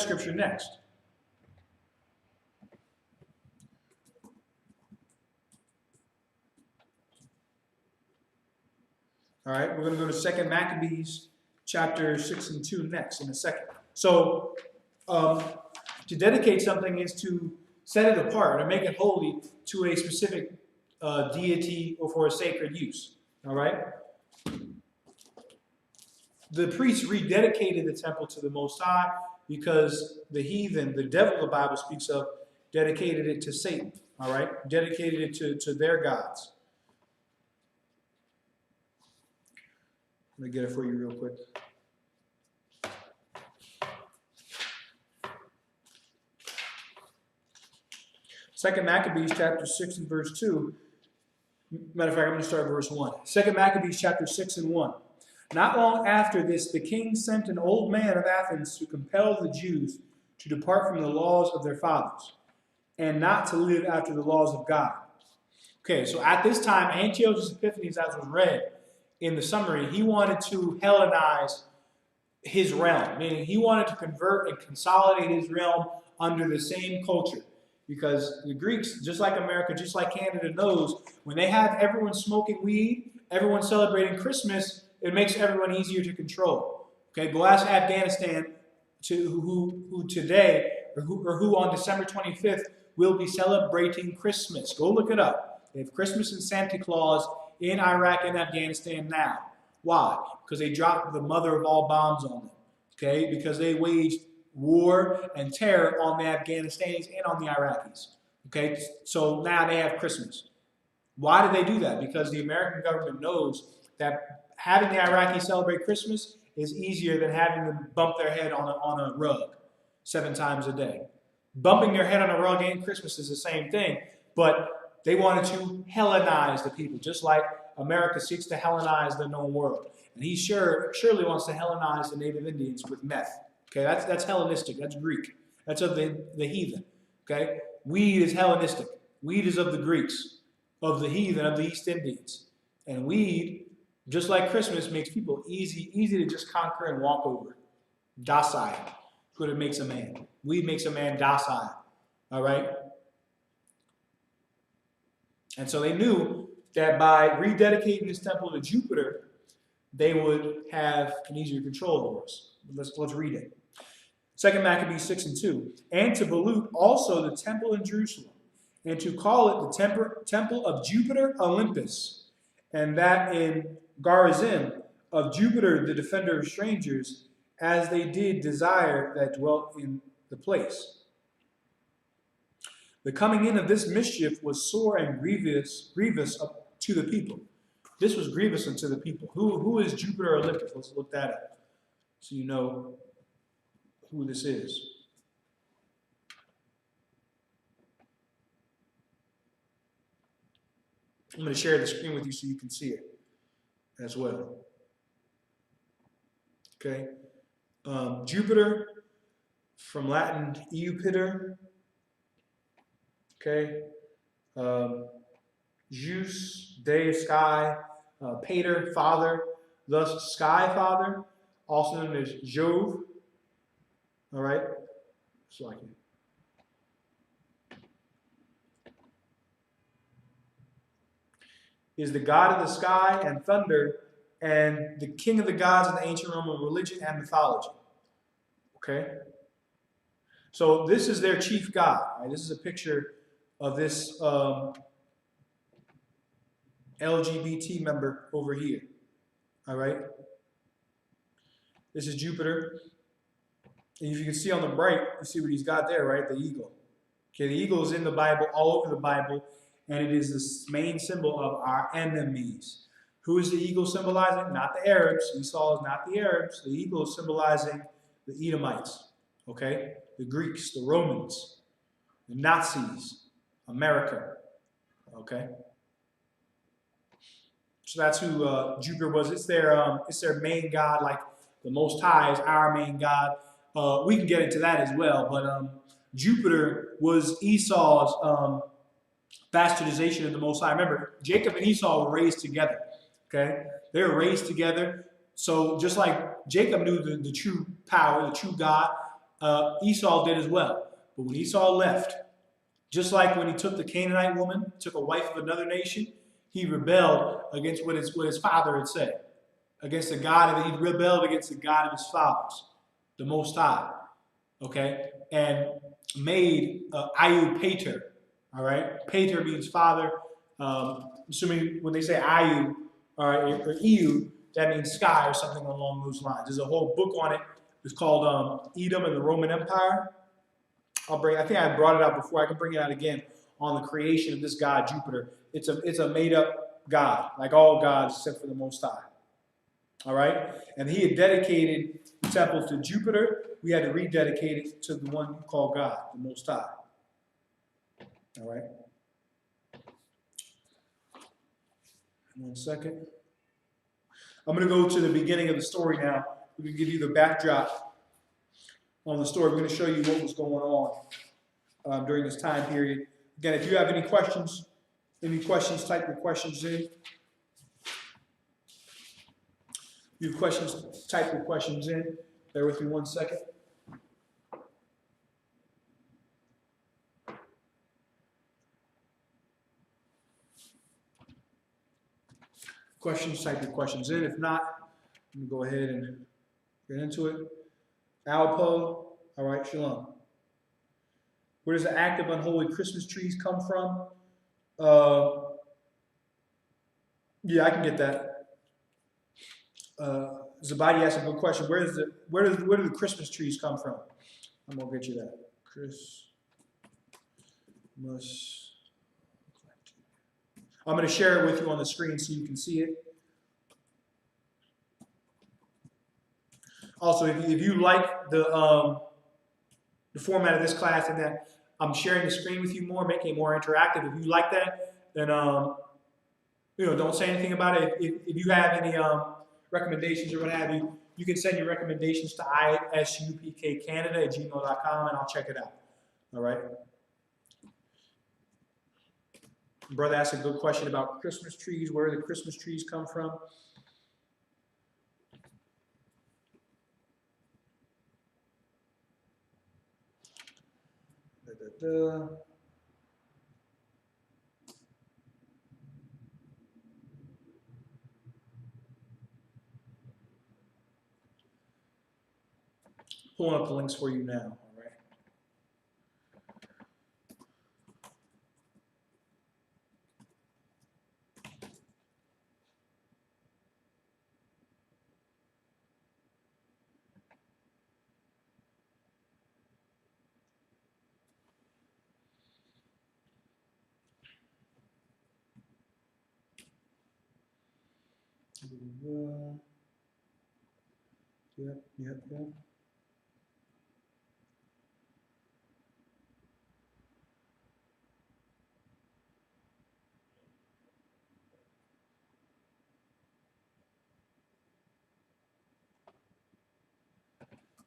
scripture next. All right, we're going to go to 2 Maccabees chapter 6 and 2 next in a second. So, to dedicate something is to set it apart or make it holy to a specific deity or for a sacred use. All right? The priests rededicated the temple to the Most High because the heathen, the devil the Bible speaks of, dedicated it to Satan. All right? Dedicated it to their gods. Let me get it for you real quick. Second Maccabees chapter 6 and verse 2. Matter of fact, I'm going to start at verse 1. 2 Maccabees chapter 6 and 1. Not long after this, the king sent an old man of Athens to compel the Jews to depart from the laws of their fathers and not to live after the laws of God. Okay, so at this time, Antiochus Epiphanes, as was read in the summary, he wanted to Hellenize his realm, meaning he wanted to convert and consolidate his realm under the same culture. Because the Greeks, just like America, just like Canada, knows when they have everyone smoking weed, everyone celebrating Christmas, it makes everyone easier to control. Okay, go ask Afghanistan who today, or who on December 25th will be celebrating Christmas. Go look it up. They have Christmas and Santa Claus in Iraq and Afghanistan now. Why? Because they dropped the mother of all bombs on them. Okay, because they waged war and terror on the Afghanis and on the Iraqis. Okay, so now they have Christmas. Why did they do that? Because the American government knows that having the Iraqis celebrate Christmas is easier than having them bump their head on a rug 7 times a day. Bumping their head on a rug and Christmas is the same thing, but they wanted to Hellenize the people, just like America seeks to Hellenize the known world. And he surely wants to Hellenize the native Indians with meth. Okay, that's Hellenistic, that's Greek. That's of the heathen. Okay? Weed is Hellenistic. Weed is of the Greeks, of the heathen, of the East Indians. And weed, just like Christmas, makes people easy to just conquer and walk over. Docile. That's what it makes a man. Weed makes a man docile. All right? And so they knew that by rededicating this temple to Jupiter, they would have an easier control over us. Let's read it. 2 Maccabees 6 and 2. And to pollute also the temple in Jerusalem, and to call it the temple of Jupiter Olympus, and that in Garizim of Jupiter the defender of strangers, as they did desire that dwelt in the place. The coming in of this mischief was sore and grievous to the people. This was grievous unto the people. Who is Jupiter Olympus? Let's look that up so you know who this is. I'm going to share the screen with you so you can see it as well. Okay. Jupiter, from Latin, Eupiter. Okay. Zeus, deus sky. Pater, father. Thus, sky father, also known as Jove. All right. So I can. Is the god of the sky and thunder and the king of the gods in the ancient Roman religion and mythology. Okay? So this is their chief god. Right? This is a picture of this LGBT member over here. All right? This is Jupiter. And if you can see on the right, you see what he's got there, right? The eagle. Okay, the eagle is in the Bible, all over the Bible. and it is the main symbol of our enemies. Who is the eagle symbolizing? Not the Arabs. Esau is not the Arabs. The eagle is symbolizing the Edomites, okay? The Greeks, the Romans, the Nazis, America, okay? So that's who Jupiter was. It's their main god, like the Most High is our main god. We can get into that as well, but Jupiter was Esau's bastardization of the Most High. Remember, Jacob and Esau were raised together. Okay, they were raised together. So just like Jacob knew the true power, the true God, Esau did as well. But when Esau left, just like when he took the Canaanite woman, took a wife of another nation, he rebelled against what his father had said, against the God. He rebelled against the God of his fathers, the Most High. Okay, and made Ayu Pater. All right, Pater means father. Assuming when they say Ayu, or EU, that means sky or something along those lines. There's a whole book on it. It's called Edom and the Roman Empire. I think I brought it out before. I can bring it out again on the creation of this god Jupiter. It's a made up god, like all gods except for the Most High. All right, and he had dedicated the temple to Jupiter. We had to rededicate it to the one called God, the Most High. All right. 1 second. I'm going to go to the beginning of the story now. We're going to give you the backdrop on the story. We're going to show you what was going on during this time period. Again, if you have any questions, type your questions in. If you have questions, type your questions in. Bear with me 1 second. Questions, type your questions in. If not, I'm going to go ahead and get into it. Alpo, all right, shalom. Where does the act of unholy Christmas trees come from? Yeah, I can get that. Zabadi asked a good question. Where do the Christmas trees come from? I'm going to get you that. Christmas. I'm going to share it with you on the screen so you can see it. Also, if you like the format of this class and that I'm sharing the screen with you more, making it more interactive, if you like that, then don't say anything about it. If you have any recommendations or what have you, you can send your recommendations to isupkcanada@gmail.com and I'll check it out. All right. Brother asked a good question about Christmas trees. Where do the Christmas trees come from? Pulling up the links for you now. Yep.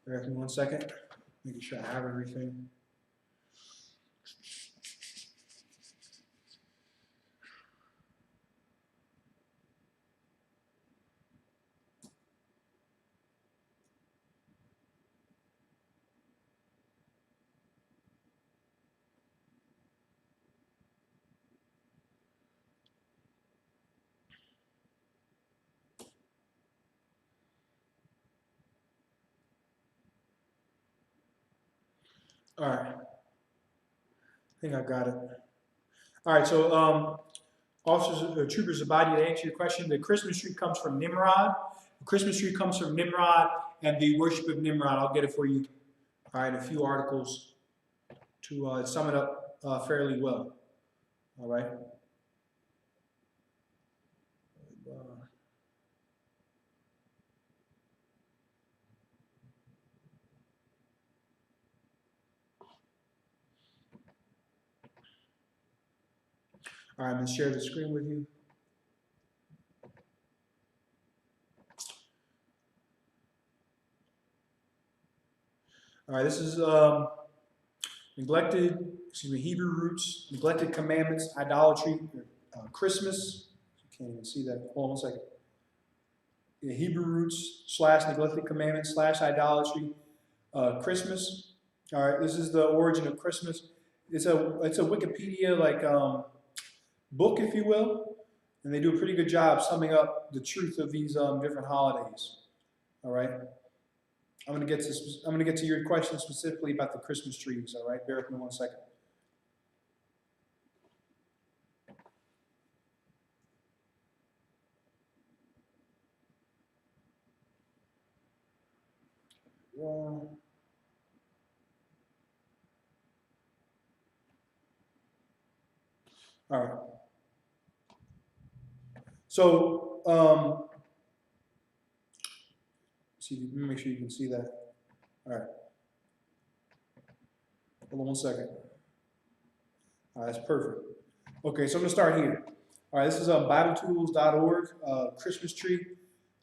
Bear with me 1 second. Making sure I have everything. All right. I think I got it. All right, so Trooper Zabadi, to answer your question, the Christmas tree comes from Nimrod. The Christmas tree comes from Nimrod and the worship of Nimrod. I'll get it for you. All right, a few articles to sum it up fairly well. All right. All right, I'm going to share the screen with you. All right, this is Hebrew roots, neglected commandments, idolatry, Christmas. You can't even see that. Hold on 1 second. Yeah, Hebrew roots / neglected commandments / idolatry, Christmas. All right, this is the origin of Christmas. It's a Wikipedia book, if you will, and they do a pretty good job summing up the truth of these different holidays. All right. I'm going to get to your question specifically about the Christmas trees. All right, bear with me 1 second. All right. So, let me make sure you can see that. All right. Hold on 1 second. All right, that's perfect. Okay, so I'm going to start here. All right, this is BibleTools.org, Christmas tree.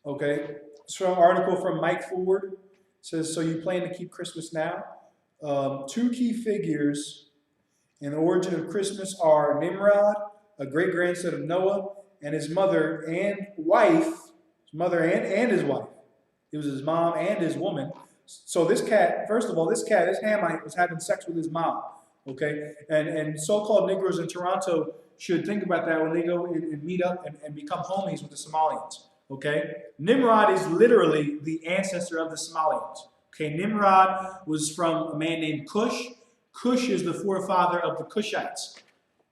Okay, so an article from Mike Ford. It says, so you plan to keep Christmas now? 2 key figures in the origin of Christmas are Nimrod, a great-grandson of Noah, and his mother and wife, and his wife. It was his mom and his woman. So this cat, first of all, this Hamite was having sex with his mom. Okay, and so-called Negroes in Toronto should think about that when they go and meet up and become homies with the Somalians. Okay, Nimrod is literally the ancestor of the Somalians. Okay, Nimrod was from a man named Cush. Cush is the forefather of the Cushites.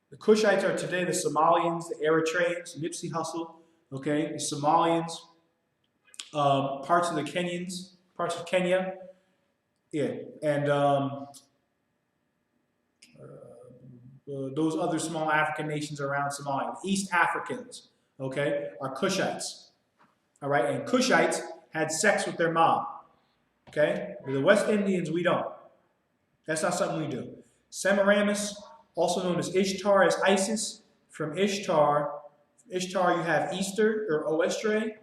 The Cushites are today the Somalians, the Eritreans, Nipsey Hussle. Okay, the Somalians, parts of the Kenyans, parts of Kenya. Yeah, and those other small African nations around Somalia, East Africans, okay, are Cushites. All right, and Cushites had sex with their mom. Okay, the West Indians, we don't. That's not something we do. Semiramis, also known as Ishtar, as Isis. From Ishtar, you have Easter or Oestre.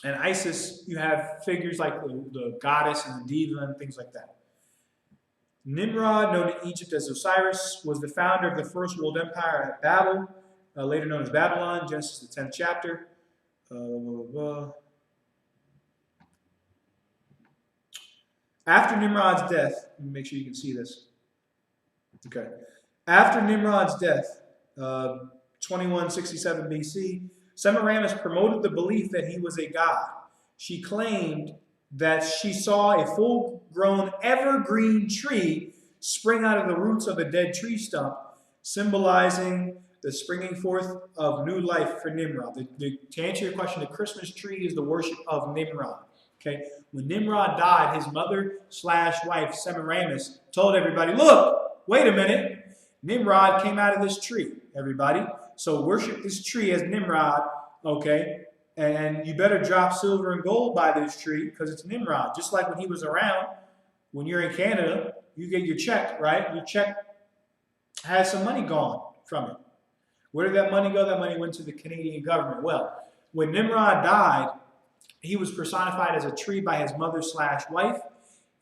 And Isis, you have figures like the goddess and the diva and things like that. Nimrod, known in Egypt as Osiris, was the founder of the first world empire at Babel, later known as Babylon, Genesis the 10th chapter. After Nimrod's death, let me make sure you can see this. Okay. After Nimrod's death, 2167 BC, Semiramis promoted the belief that he was a god. She claimed that she saw a full-grown evergreen tree spring out of the roots of a dead tree stump, symbolizing the springing forth of new life for Nimrod. To answer your question, the Christmas tree is the worship of Nimrod. Okay, when Nimrod died, his mother/wife Semiramis told everybody, "Look, wait a minute, Nimrod came out of this tree. Everybody, so worship this tree as Nimrod." Okay. And you better drop silver and gold by this tree because it's Nimrod. Just like when he was around, when you're in Canada, you get your check, right? Your check has some money gone from it. Where did that money go? That money went to the Canadian government. Well, when Nimrod died, he was personified as a tree by his mother/wife.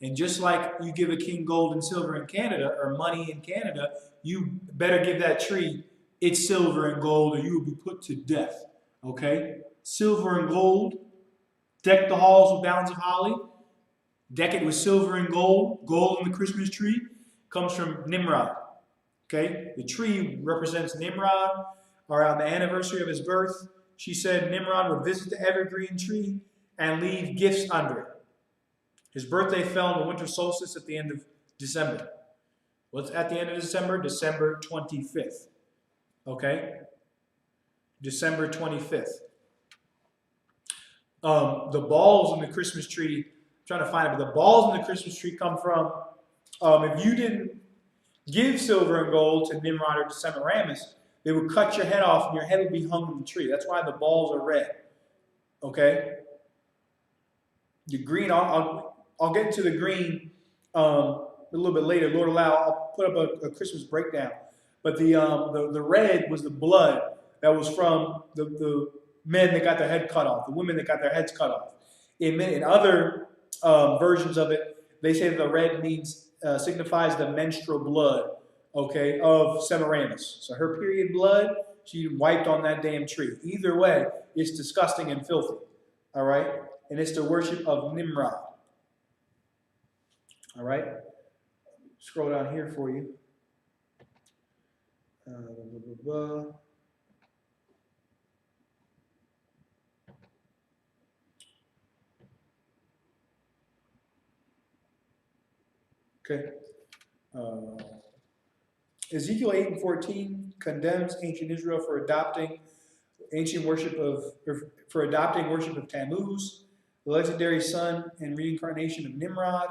And just like you give a king gold and silver in Canada, or money in Canada, you better give that tree its silver and gold or you will be put to death. Okay? Silver and gold, deck the halls with bounds of holly, deck it with silver and gold. Gold in the Christmas tree comes from Nimrod. Okay, the tree represents Nimrod. Around the anniversary of his birth, she said Nimrod would visit the evergreen tree and leave gifts under it. His birthday fell on the winter solstice at the end of December. What's at the end of December? December 25th. Okay, December 25th. The balls in the Christmas tree, I'm trying to find it, but the balls in the Christmas tree come from, if you didn't give silver and gold to Nimrod or to Semiramis, they would cut your head off and your head would be hung on the tree. That's why the balls are red. Okay? The green, I'll get into the green a little bit later. Lord allow, I'll put up a Christmas breakdown. But the red was the blood that was from the men that got their head cut off, the women that got their heads cut off. In other versions of it, they say that the red signifies the menstrual blood, okay, of Semiramis. So her period blood, she wiped on that damn tree. Either way, it's disgusting and filthy, all right? And it's the worship of Nimrod, all right? Scroll down here for you. Okay. Ezekiel 8:14 condemns ancient Israel for adopting worship of Tammuz, the legendary son and reincarnation of Nimrod.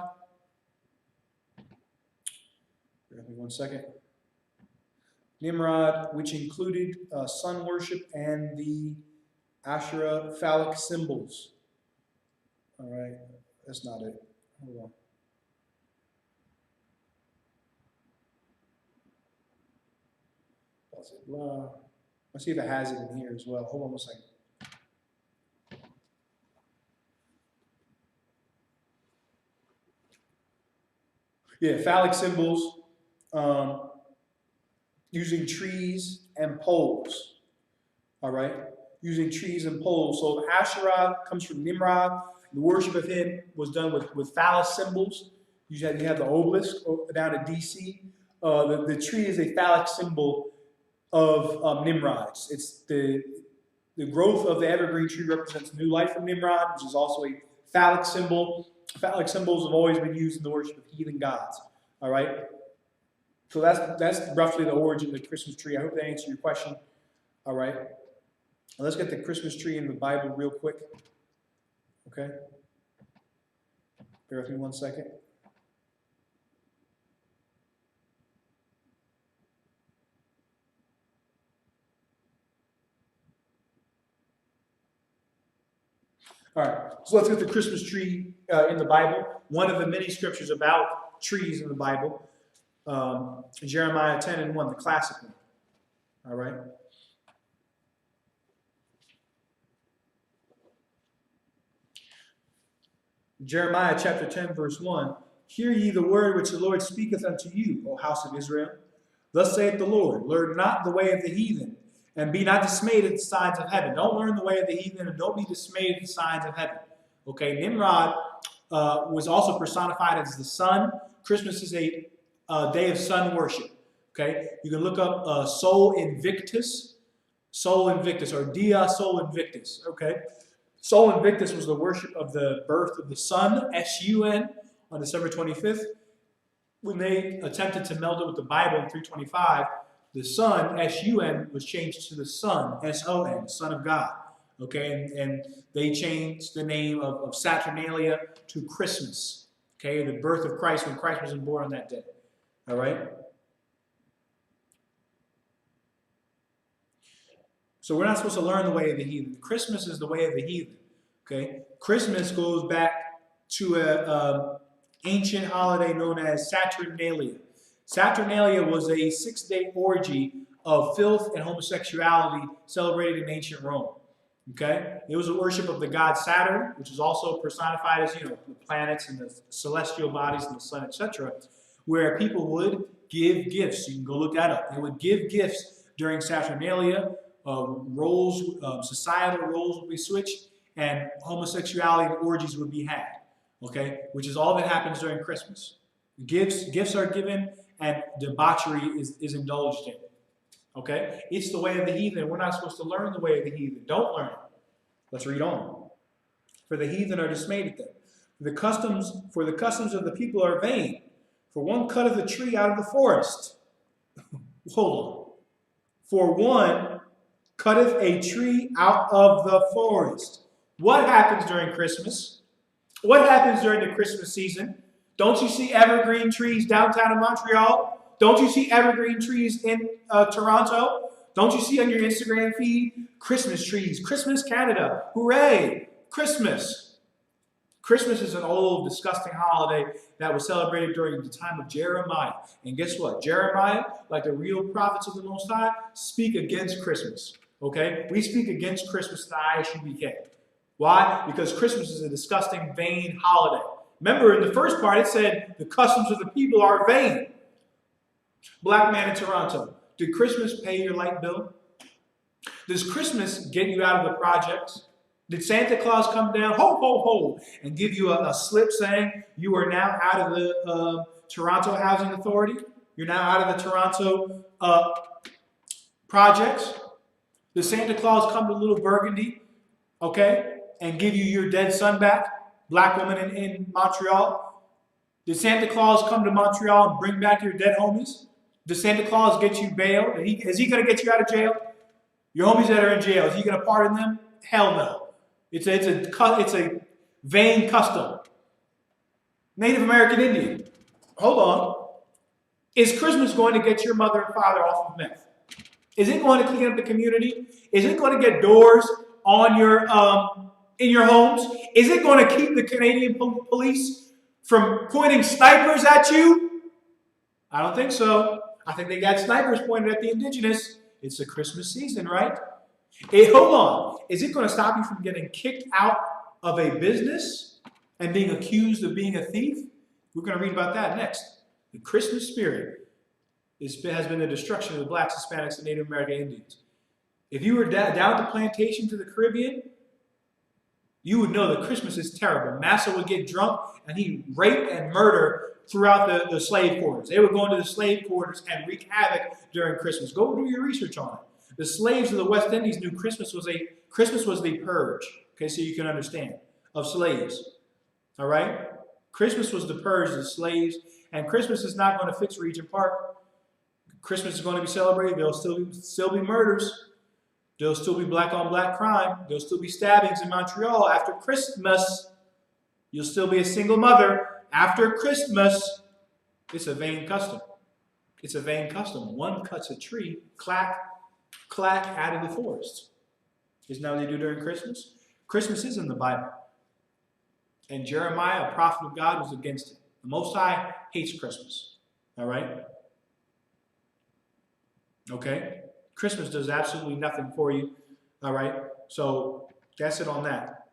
Give me 1 second. Nimrod, which included sun worship and the Asherah phallic symbols. All right, that's not it. Hold on. Blah. Let's see if it has it in here as well. Hold on 1 second. Yeah, phallic symbols, using trees and poles. All right, using trees and poles. So Asherah comes from Nimrod. The worship of him was done with phallus symbols. You have the obelisk down at DC. The tree is a phallic symbol of Nimrod. It's the growth of the evergreen tree represents new life from Nimrod, which is also a phallic symbol. Phallic symbols have always been used in the worship of heathen gods. All right. So that's roughly the origin of the Christmas tree. I hope that answered your question. All right. Now let's get the Christmas tree in the Bible real quick. Okay. Bear with me 1 second. All right, so let's get the Christmas tree in the Bible. One of the many scriptures about trees in the Bible, Jeremiah 10:1, the classic one. All right. Jeremiah chapter 10, verse 1. Hear ye the word which the Lord speaketh unto you, O house of Israel. Thus saith the Lord, learn not the way of the heathen, and be not dismayed at the signs of heaven. Don't learn the way of the heathen, and don't be dismayed at the signs of heaven. Okay, Nimrod was also personified as the sun. Christmas is a day of sun worship. Okay, you can look up Sol Invictus, or Dia Sol Invictus. Okay, Sol Invictus was the worship of the birth of the sun, S-U-N, on December 25th. When they attempted to meld it with the Bible in 325, the sun, S-U-N, was changed to the Son, S-O-N, Son of God. Okay, and they changed the name of Saturnalia to Christmas. Okay, the birth of Christ, when Christ was born on that day. All right? So we're not supposed to learn the way of the heathen. Christmas is the way of the heathen. Okay, Christmas goes back to an ancient holiday known as Saturnalia. Saturnalia was a 6-day orgy of filth and homosexuality celebrated in ancient Rome. Okay? It was a worship of the god Saturn, which is also personified as, the planets and the celestial bodies and the sun, etc., where people would give gifts. You can go look that up. They would give gifts during Saturnalia. Societal roles would be switched, and homosexuality and orgies would be had. Okay? Which is all that happens during Christmas. Gifts are given, and debauchery is indulged in. Okay? It's the way of the heathen. We're not supposed to learn the way of the heathen. Don't learn it. Let's read on. For the heathen are dismayed at them. For the customs of the people are vain. For one cutteth a tree out of the forest. Hold on. For one cutteth a tree out of the forest. What happens during Christmas? What happens during the Christmas season? Don't you see evergreen trees downtown in Montreal? Don't you see evergreen trees in Toronto? Don't you see on your Instagram feed Christmas trees? Christmas Canada. Hooray! Christmas. Christmas is an old, disgusting holiday that was celebrated during the time of Jeremiah. And guess what? Jeremiah, like the real prophets of the Most High, speak against Christmas. Okay? We speak against Christmas in the ISUBK. Why? Because Christmas is a disgusting, vain holiday. Remember, in the first part, it said the customs of the people are vain. Black man in Toronto. Did Christmas pay your light bill? Does Christmas get you out of the projects? Did Santa Claus come down, ho, ho, ho, and give you a slip saying you are now out of the Toronto Housing Authority? You're now out of the Toronto projects? Does Santa Claus come to Little Burgundy, okay, and give you your dead son back? Black woman in Montreal? Did Santa Claus come to Montreal and bring back your dead homies? Does Santa Claus get you bail? Is he going to get you out of jail? Your homies that are in jail, is he going to pardon them? Hell no. It's a vain custom. Native American Indian. Hold on. Is Christmas going to get your mother and father off of meth? Is it going to clean up the community? Is it going to get doors on your in your homes? Is it going to keep the Canadian police from pointing snipers at you? I don't think so. I think they got snipers pointed at the indigenous. It's the Christmas season, right? Hey, hold on. Is it going to stop you from getting kicked out of a business and being accused of being a thief? We're going to read about that next. The Christmas spirit has been the destruction of the blacks, Hispanics, and Native American Indians. If you were down at the plantation to the Caribbean, you would know that Christmas is terrible. Massa would get drunk and he'd rape and murder throughout the slave quarters. They would go into the slave quarters and wreak havoc during Christmas. Go do your research on it. The slaves of the West Indies knew Christmas was the purge. Okay, so you can understand, of slaves. All right? Christmas was the purge of the slaves, and Christmas is not going to fix Regent Park. Christmas is going to be celebrated. There'll still be murders. There'll still be black-on-black crime. There'll still be stabbings in Montreal after Christmas. You'll still be a single mother after Christmas. It's a vain custom. It's a vain custom. One cuts a tree, clack, clack, out of the forest. Isn't that what they do during Christmas? Christmas is in the Bible. And Jeremiah, a prophet of God, was against it. The Most High hates Christmas. All right? Okay? Christmas does absolutely nothing for you. All right? So that's it on that.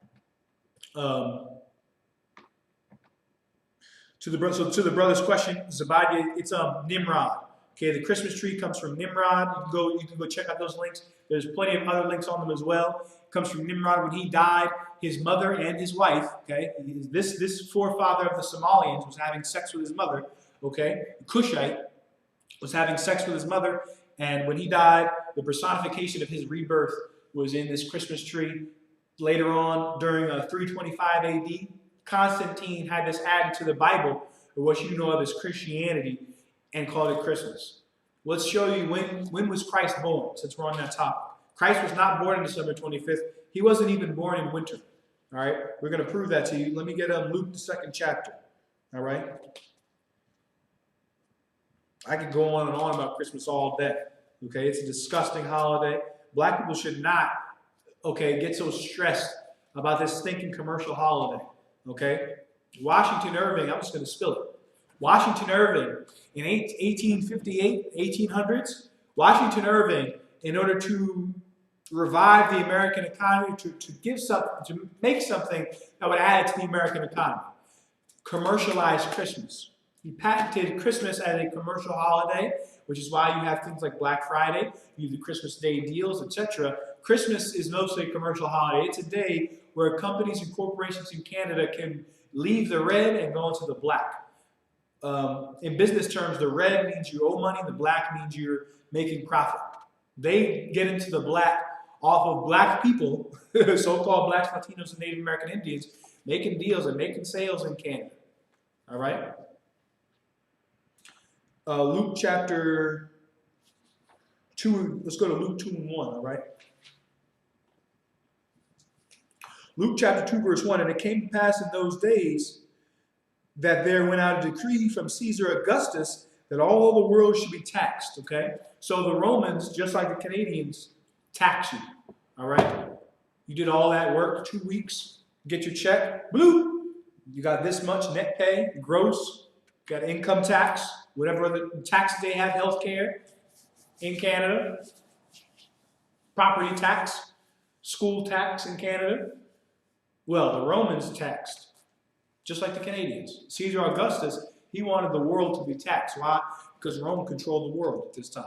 To the brother's question, Zebadia, it's Nimrod. Okay, the Christmas tree comes from Nimrod. You can go check out those links. There's plenty of other links on them as well. It comes from Nimrod. When he died, his mother and his wife, okay, this forefather of the Somalians was having sex with his mother, okay, Cushite was having sex with his mother, and when he died, the personification of his rebirth was in this Christmas tree. Later on, during 325 AD, Constantine had this added to the Bible, or what you know of as Christianity, and called it Christmas. Let's show you when was Christ born, since we're on that topic. Christ was not born on December 25th. He wasn't even born in winter. All right? We're going to prove that to you. Let me get Luke, the 2nd chapter. All right? I could go on and on about Christmas all day. Okay? It's a disgusting holiday. Black people should not, okay, get so stressed about this stinking commercial holiday. Okay? Washington Irving, I'm just going to spill it. Washington Irving, in 1858, 1800s, Washington Irving, in order to revive the American economy, to make something that would add to the American economy, commercialized Christmas. He patented Christmas as a commercial holiday, which is why you have things like Black Friday, you have the Christmas Day deals, etc. Christmas is mostly a commercial holiday. It's a day where companies and corporations in Canada can leave the red and go into the black. In business terms, the red means you owe money, the black means you're making profit. They get into the black off of black people, so-called blacks, Latinos, and Native American Indians, making deals and making sales in Canada. All right? Luke chapter 2, let's go to Luke 2 and 1, all right? Luke chapter 2, verse 1, and it came to pass in those days that there went out a decree from Caesar Augustus that all the world should be taxed, okay? So the Romans, just like the Canadians, tax you, all right? You did all that work, 2 weeks, get your check, bloop. You got this much net pay, gross, got income tax, whatever other taxes they have, health care in Canada, property tax, school tax in Canada. Well, the Romans taxed, just like the Canadians. Caesar Augustus, he wanted the world to be taxed. Why? Because Rome controlled the world at this time.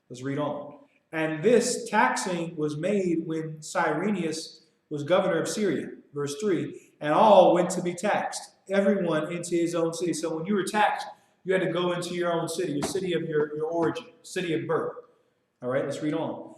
Let's read on. And this taxing was made when Cyrenius was governor of Syria. Verse 3, and all went to be taxed, everyone into his own city. So when you were taxed, you had to go into your own city, your city of your origin, city of birth. All right, let's read on.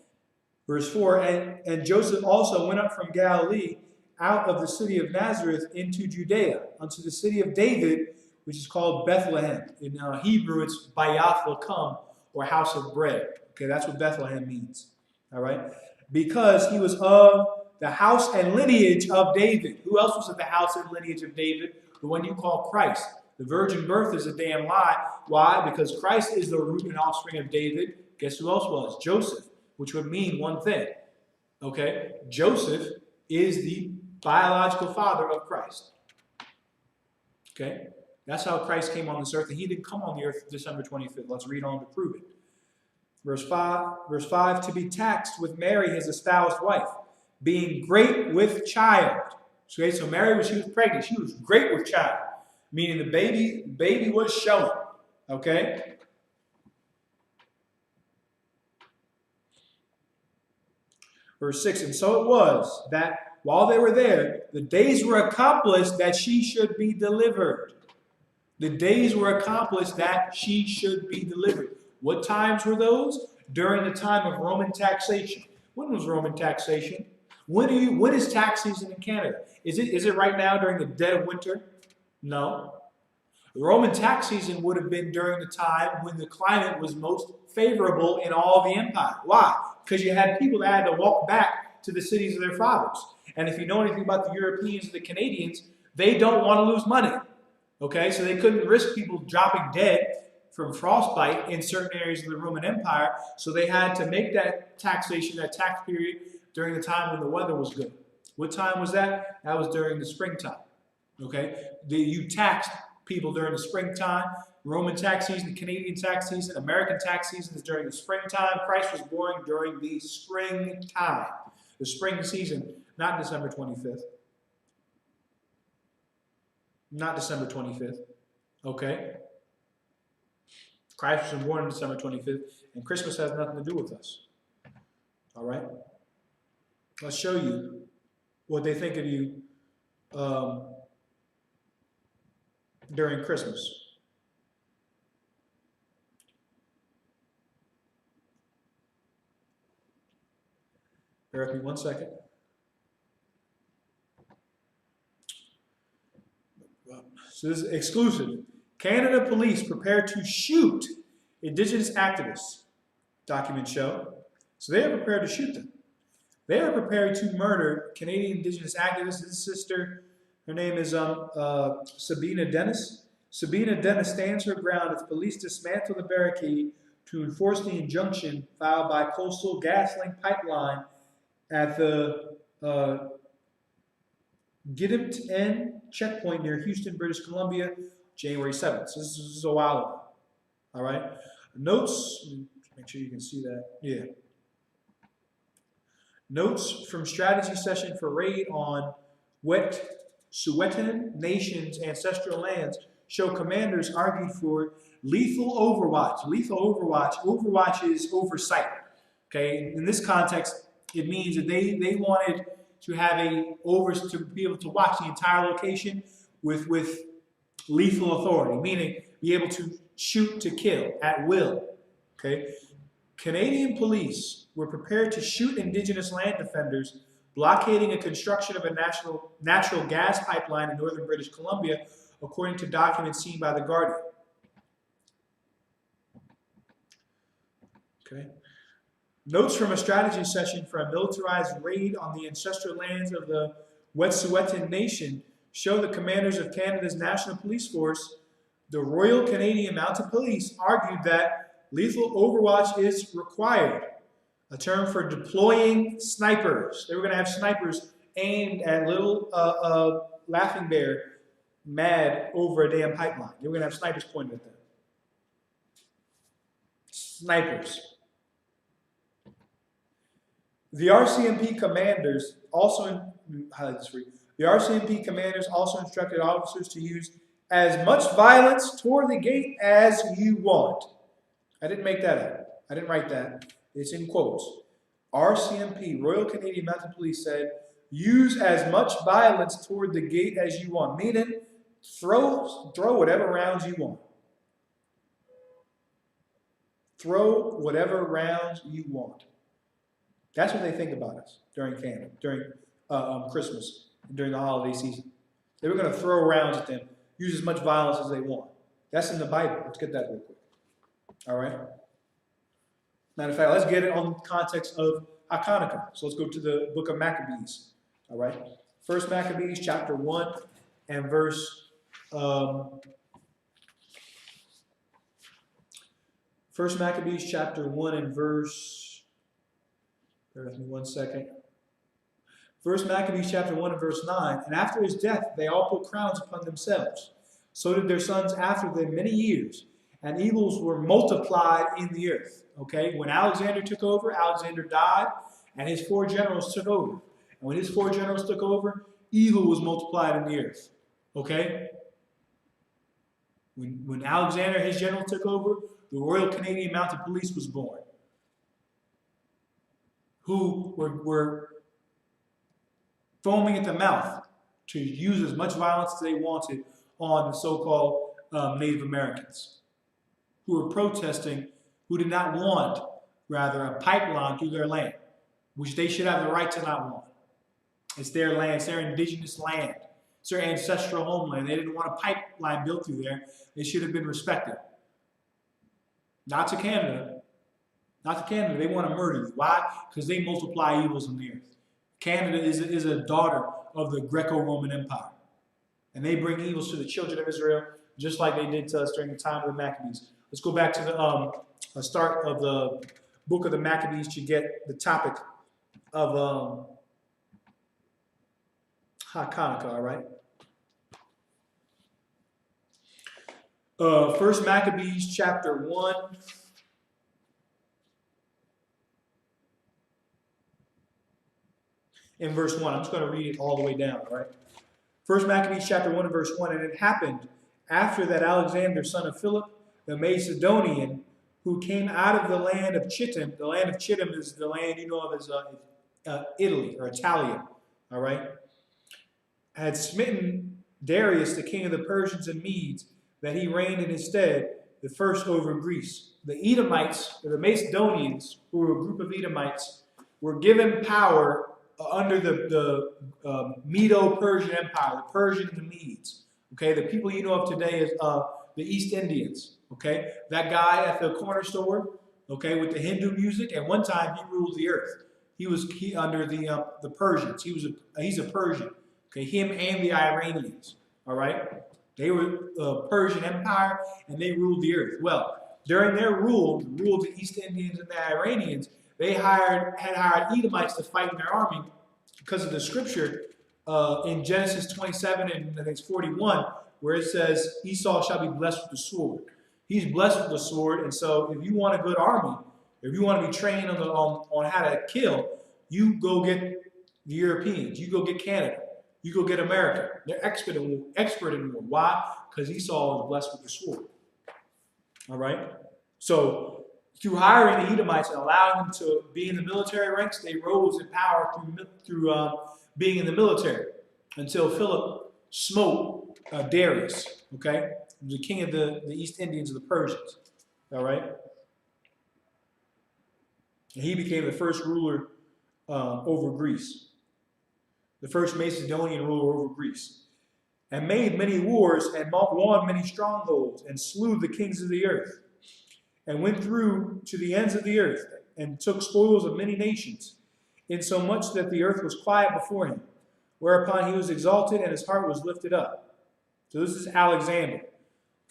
Verse 4, and Joseph also went up from Galilee out of the city of Nazareth into Judea, unto the city of David, which is called Bethlehem. In Hebrew, it's Bayaf Lakum, or house of bread. Okay, that's what Bethlehem means. All right? Because he was of the house and lineage of David. Who else was of the house and lineage of David? The one you call Christ. The virgin birth is a damn lie. Why? Because Christ is the root and offspring of David. Guess who else was? Joseph, which would mean one thing. Okay? Joseph is the biological father of Christ. Okay? That's how Christ came on this earth. And he didn't come on the earth December 25th. Let's read on to prove it. Verse 5, to be taxed with Mary, his espoused wife, being great with child. Okay, so Mary, when she was pregnant, she was great with child, meaning the baby was showing. Okay? Verse 6, and so it was that while they were there, the days were accomplished that she should be delivered. The days were accomplished that she should be delivered. What times were those? During the time of Roman taxation. When was Roman taxation? When is tax season in Canada? Is it right now during the dead of winter? No. The Roman tax season would have been during the time when the climate was most favorable in all the empire. Why? Because you had people that had to walk back to the cities of their fathers. And if you know anything about the Europeans and the Canadians, they don't want to lose money. Okay, so they couldn't risk people dropping dead from frostbite in certain areas of the Roman Empire, so they had to make that taxation, that tax period, during the time when the weather was good. What time was that? That was during the springtime. Okay, you taxed people during the springtime. Roman tax season, Canadian tax season, American tax season is during the springtime. Christ was born during the springtime. The spring season, not December 25th. Not December 25th. Okay? Christ was born on December 25th, and Christmas has nothing to do with us. All right? Let's show you what they think of you during Christmas. Bear with me 1 second. So this is exclusive. Canada police prepare to shoot Indigenous activists, documents show. So they are prepared to shoot them. They are prepared to murder Canadian Indigenous activists. His sister, her name is Sabina Dennis. Sabina Dennis stands her ground as police dismantle the barricade to enforce the injunction filed by Coastal GasLink Pipeline at the Gidimt'en checkpoint near Houston, British Columbia, January 7th. So this is a while ago. All right. Notes, make sure you can see that. Yeah. Notes from strategy session for raid on Wet'suwet'en Nation's ancestral lands show commanders argued for lethal overwatch. Lethal overwatch. Overwatch is oversight. Okay. In this context, it means that they wanted to have to be able to watch the entire location with lethal authority, meaning be able to shoot to kill at will. Okay. Canadian police were prepared to shoot Indigenous land defenders blockading a construction of a natural gas pipeline in northern British Columbia, according to documents seen by The Guardian. Okay. Notes from a strategy session for a militarized raid on the ancestral lands of the Wet'suwet'en Nation show the commanders of Canada's National Police Force the Royal Canadian Mounted Police argued that lethal overwatch is required, a term for deploying snipers. They were going to have snipers aimed at little Laughing Bear mad over a damn pipeline. They were going to have snipers pointed at them. Snipers. The RCMP commanders also instructed officers to use as much violence toward the gate as you want. I didn't make that up. I didn't write that. It's in quotes. RCMP, Royal Canadian Mounted Police, said, use as much violence toward the gate as you want, meaning throw whatever rounds you want. Throw whatever rounds you want. That's what they think about us during Canada, during Christmas, during the holiday season. They were going to throw rounds at them, use as much violence as they want. That's in the Bible. Let's get that real quick. All right? Matter of fact, let's get it on the context of Hanukkah. So let's go to the book of Maccabees. All right? First Maccabees chapter 1 and verse... First Maccabees chapter 1 and verse... Bear with me one second. First Maccabees chapter 1 and verse 9. And after his death, they all put crowns upon themselves. So did their sons after them many years. And evils were multiplied in the earth. Okay? When Alexander took over, Alexander died, and his 4 generals took over. And when his 4 generals took over, evil was multiplied in the earth. Okay? When Alexander, his general, took over, the Royal Canadian Mounted Police was born, who were foaming at the mouth to use as much violence as they wanted on the so-called Native Americans, who were protesting, who did not want, rather, a pipeline through their land, which they should have the right to not want. It's their land, it's their indigenous land, it's their ancestral homeland. They didn't want a pipeline built through there. They should have been respected. Not to Canada. Not to Canada. They want to murder you. Why? Because they multiply evils on the earth. Canada is a daughter of the Greco-Roman Empire. And they bring evils to the children of Israel, just like they did to us during the time of the Maccabees. Let's go back to the start of the book of the Maccabees to get the topic of Hanukkah, all right? First Maccabees chapter 1. In verse 1. I'm just going to read it all the way down, all right? First Maccabees chapter 1 and verse 1. And it happened after that Alexander, son of Philip, the Macedonian, who came out of the land of Chittim. The land of Chittim is the land you know of as Italy or Italia, all right? Had smitten Darius, the king of the Persians and Medes, that he reigned in his stead, the first over Greece. The Edomites, or the Macedonians, who were a group of Edomites, were given power under the Medo-Persian Empire, the Persians and the Medes. Okay, the people you know of today is the East Indians. Okay, that guy at the corner store, okay, with the Hindu music. At one time, he ruled the earth. He was under the Persians. He's a Persian. Okay, him and the Iranians. All right. They were the Persian Empire, and they ruled the earth. Well, during their rule, the rule of the East Indians and the Iranians, they had hired Edomites to fight in their army because of the scripture in Genesis 27 and I think it's 41, where it says, Esau shall be blessed with the sword. He's blessed with the sword, and so if you want a good army, if you want to be trained on how to kill, you go get the Europeans, you go get Canada. You go get America. They're expert in war. Why? Because Esau was blessed with the sword. All right? So, through hiring the Edomites and allowing them to be in the military ranks, they rose in power through being in the military until Philip smote Darius, okay? The king of the East Indians and the Persians. All right? And he became the first ruler over Greece. The first Macedonian ruler over Greece, and made many wars, and won many strongholds, and slew the kings of the earth, and went through to the ends of the earth, and took spoils of many nations, insomuch that the earth was quiet before him, whereupon he was exalted, and his heart was lifted up. So this is Alexander.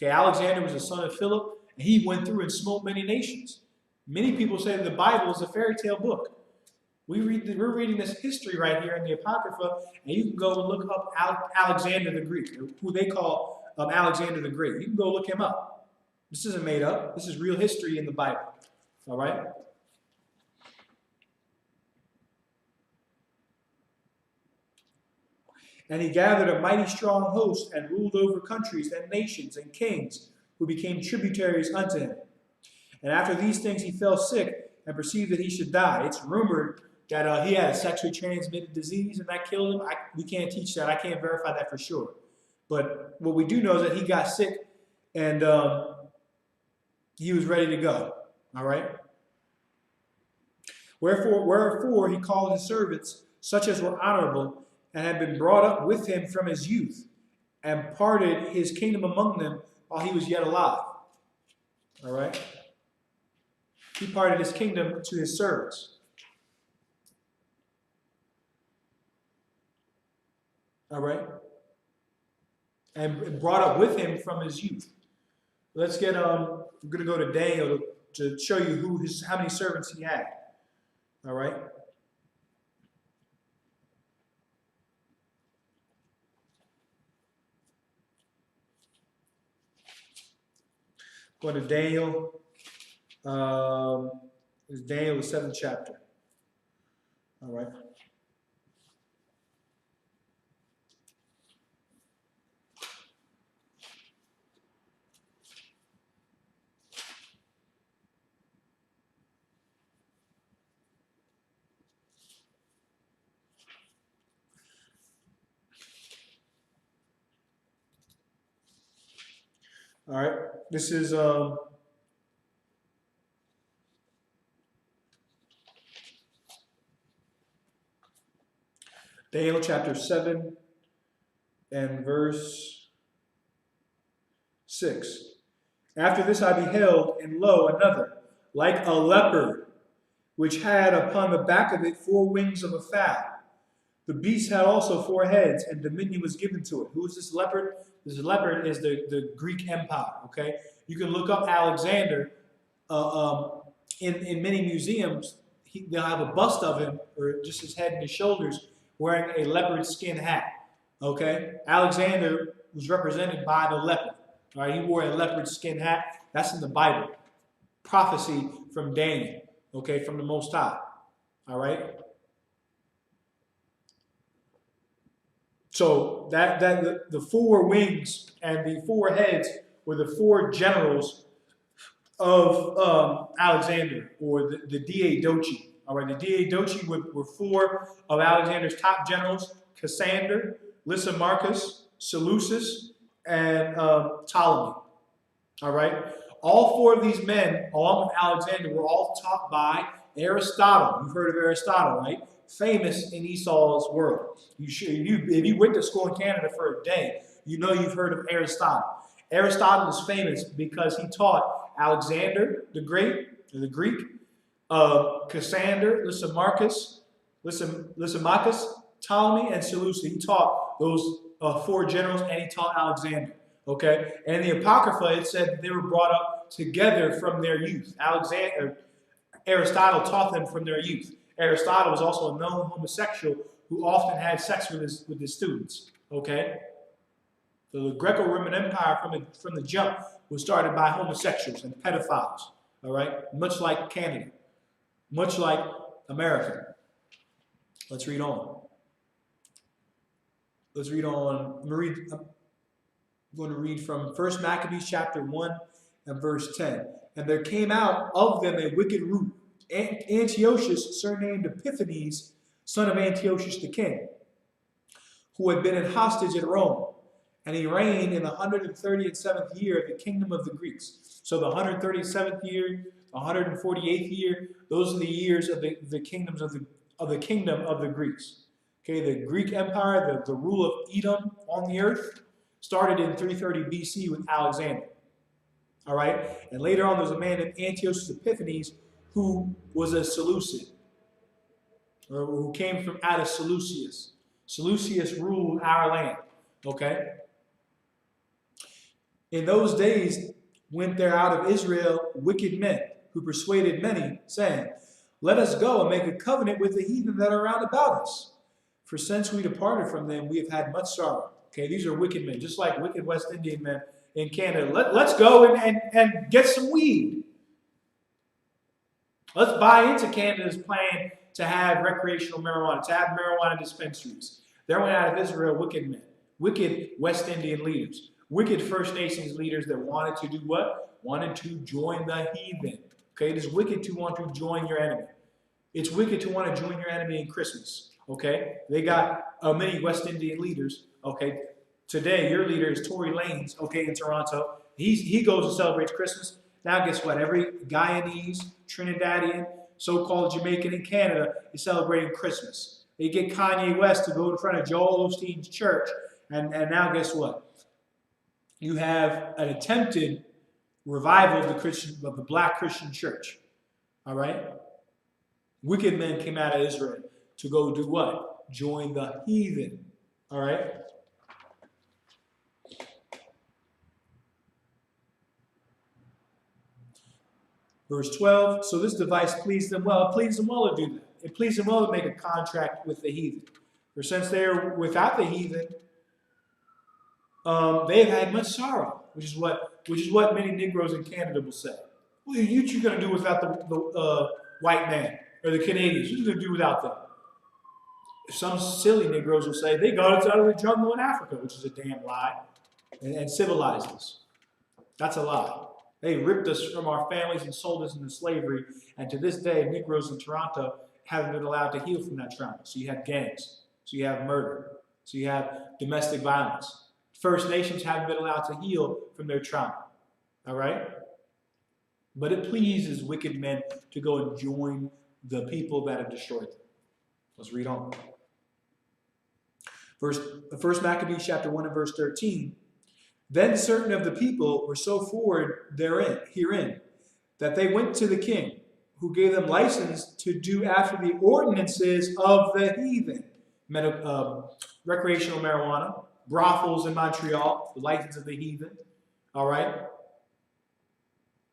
Okay, Alexander was the son of Philip, and he went through and smote many nations. Many people say that the Bible is a fairy tale book. We're reading this history right here in the Apocrypha, and you can go and look up Alexander the Greek, who they call Alexander the Great. You can go look him up. This isn't made up. This is real history in the Bible. All right? And he gathered a mighty strong host and ruled over countries and nations and kings who became tributaries unto him. And after these things he fell sick and perceived that he should die. It's rumored that he had a sexually transmitted disease and that killed him. We can't teach that. I can't verify that for sure. But what we do know is that he got sick and he was ready to go. All right? Wherefore he called his servants, such as were honorable, and had been brought up with him from his youth, and parted his kingdom among them while he was yet alive. All right? He parted his kingdom to his servants. All right? And brought up with him from his youth. Let's get, we're going to go to Daniel to show you how many servants he had. All right? Go to Daniel. It's Daniel, the 7th chapter. All right. All right. This is Daniel chapter 7 and verse 6. After this I beheld, and lo, another, like a leopard, which had upon the back of it 4 wings of a fowl. The beast had also 4 heads, and dominion was given to it. Who is this leopard? This leopard is the Greek Empire, okay? You can look up Alexander. In many museums, they'll have a bust of him, or just his head and his shoulders, wearing a leopard skin hat, okay? Alexander was represented by the leopard, all right? He wore a leopard skin hat. That's in the Bible. Prophecy from Daniel, okay, from the Most High, all right? So the 4 wings and the 4 heads were the 4 generals of Alexander, or the Diadochi. All right, the Diadochi were 4 of Alexander's top generals: Cassander, Lysimachus, Seleucus, and Ptolemy. All right, all 4 of these men, along with Alexander, were all taught by Aristotle. You've heard of Aristotle, right? Famous in Esau's world. If you went to school in Canada for a day, you know you've heard of Aristotle. Aristotle is famous because he taught Alexander the Great, or the Greek, Cassander, Lysimachus, Ptolemy, and Seleucus. He taught those 4 generals, and he taught Alexander. Okay, and in the Apocrypha it said that they were brought up together from their youth. Aristotle taught them from their youth. Aristotle was also a known homosexual who often had sex with his students. Okay, so the Greco-Roman Empire from the jump was started by homosexuals and pedophiles. All right, much like Canada, much like America. Let's read on. Let's read on. I'm going to read from 1 Maccabees chapter 1 and verse 10. And there came out of them a wicked root, Antiochus, surnamed Epiphanes, son of Antiochus the king, who had been in hostage at Rome. And he reigned in the 137th year of the kingdom of the Greeks. So the 137th year, the 148th year, those are the years of the kingdoms of the kingdom of the Greeks. Okay, the Greek Empire, the rule of Edom on the earth, started in 330 BC with Alexander. All right, and later on there was a man named Antiochus Epiphanes who was a Seleucid, or who came from out of Seleucus. Seleucus ruled our land. Okay. In those days went there out of Israel wicked men, who persuaded many, saying, let us go and make a covenant with the heathen that are round about us. For since we departed from them, we have had much sorrow. Okay, these are wicked men, just like wicked West Indian men in Canada. Let's go and get some weed. Let's buy into Canada's plan to have recreational marijuana, to have marijuana dispensaries. There went out of Israel wicked men, wicked West Indian leaders, wicked First Nations leaders that wanted to do what? Wanted to join the heathen. Okay, it is wicked to want to join your enemy. It's wicked to want to join your enemy in Christmas. Okay, they got many West Indian leaders. Okay, today your leader is Tory Lanez. Okay, in Toronto, he goes and celebrates Christmas. Now guess what? Every Guyanese, Trinidadian, so-called Jamaican in Canada is celebrating Christmas. They get Kanye West to go in front of Joel Osteen's church, and now guess what? You have an attempted revival of the black Christian church. All right? Wicked men came out of Israel to go do what? Join the heathen. All right? Verse 12, so this device pleased them well. It pleased them well to do that. It pleased them well to make a contract with the heathen. For since they are without the heathen, they have had much sorrow, which is what many Negroes in Canada will say. What are you going to do without the white man or the Canadians? What are you going to do without them? Some silly Negroes will say they got us out of the jungle in Africa, which is a damn lie, and civilized us. That's a lie. They ripped us from our families and sold us into slavery, and to this day, Negroes in Toronto haven't been allowed to heal from that trauma. So you have gangs, so you have murder, so you have domestic violence. First Nations haven't been allowed to heal from their trauma. All right? But it pleases wicked men to go and join the people that have destroyed them. Let's read on. First Maccabees chapter 1 and verse 13. Then certain of the people were so forward herein, that they went to the king, who gave them license to do after the ordinances of the heathen. Recreational marijuana, brothels in Montreal, the license of the heathen. All right?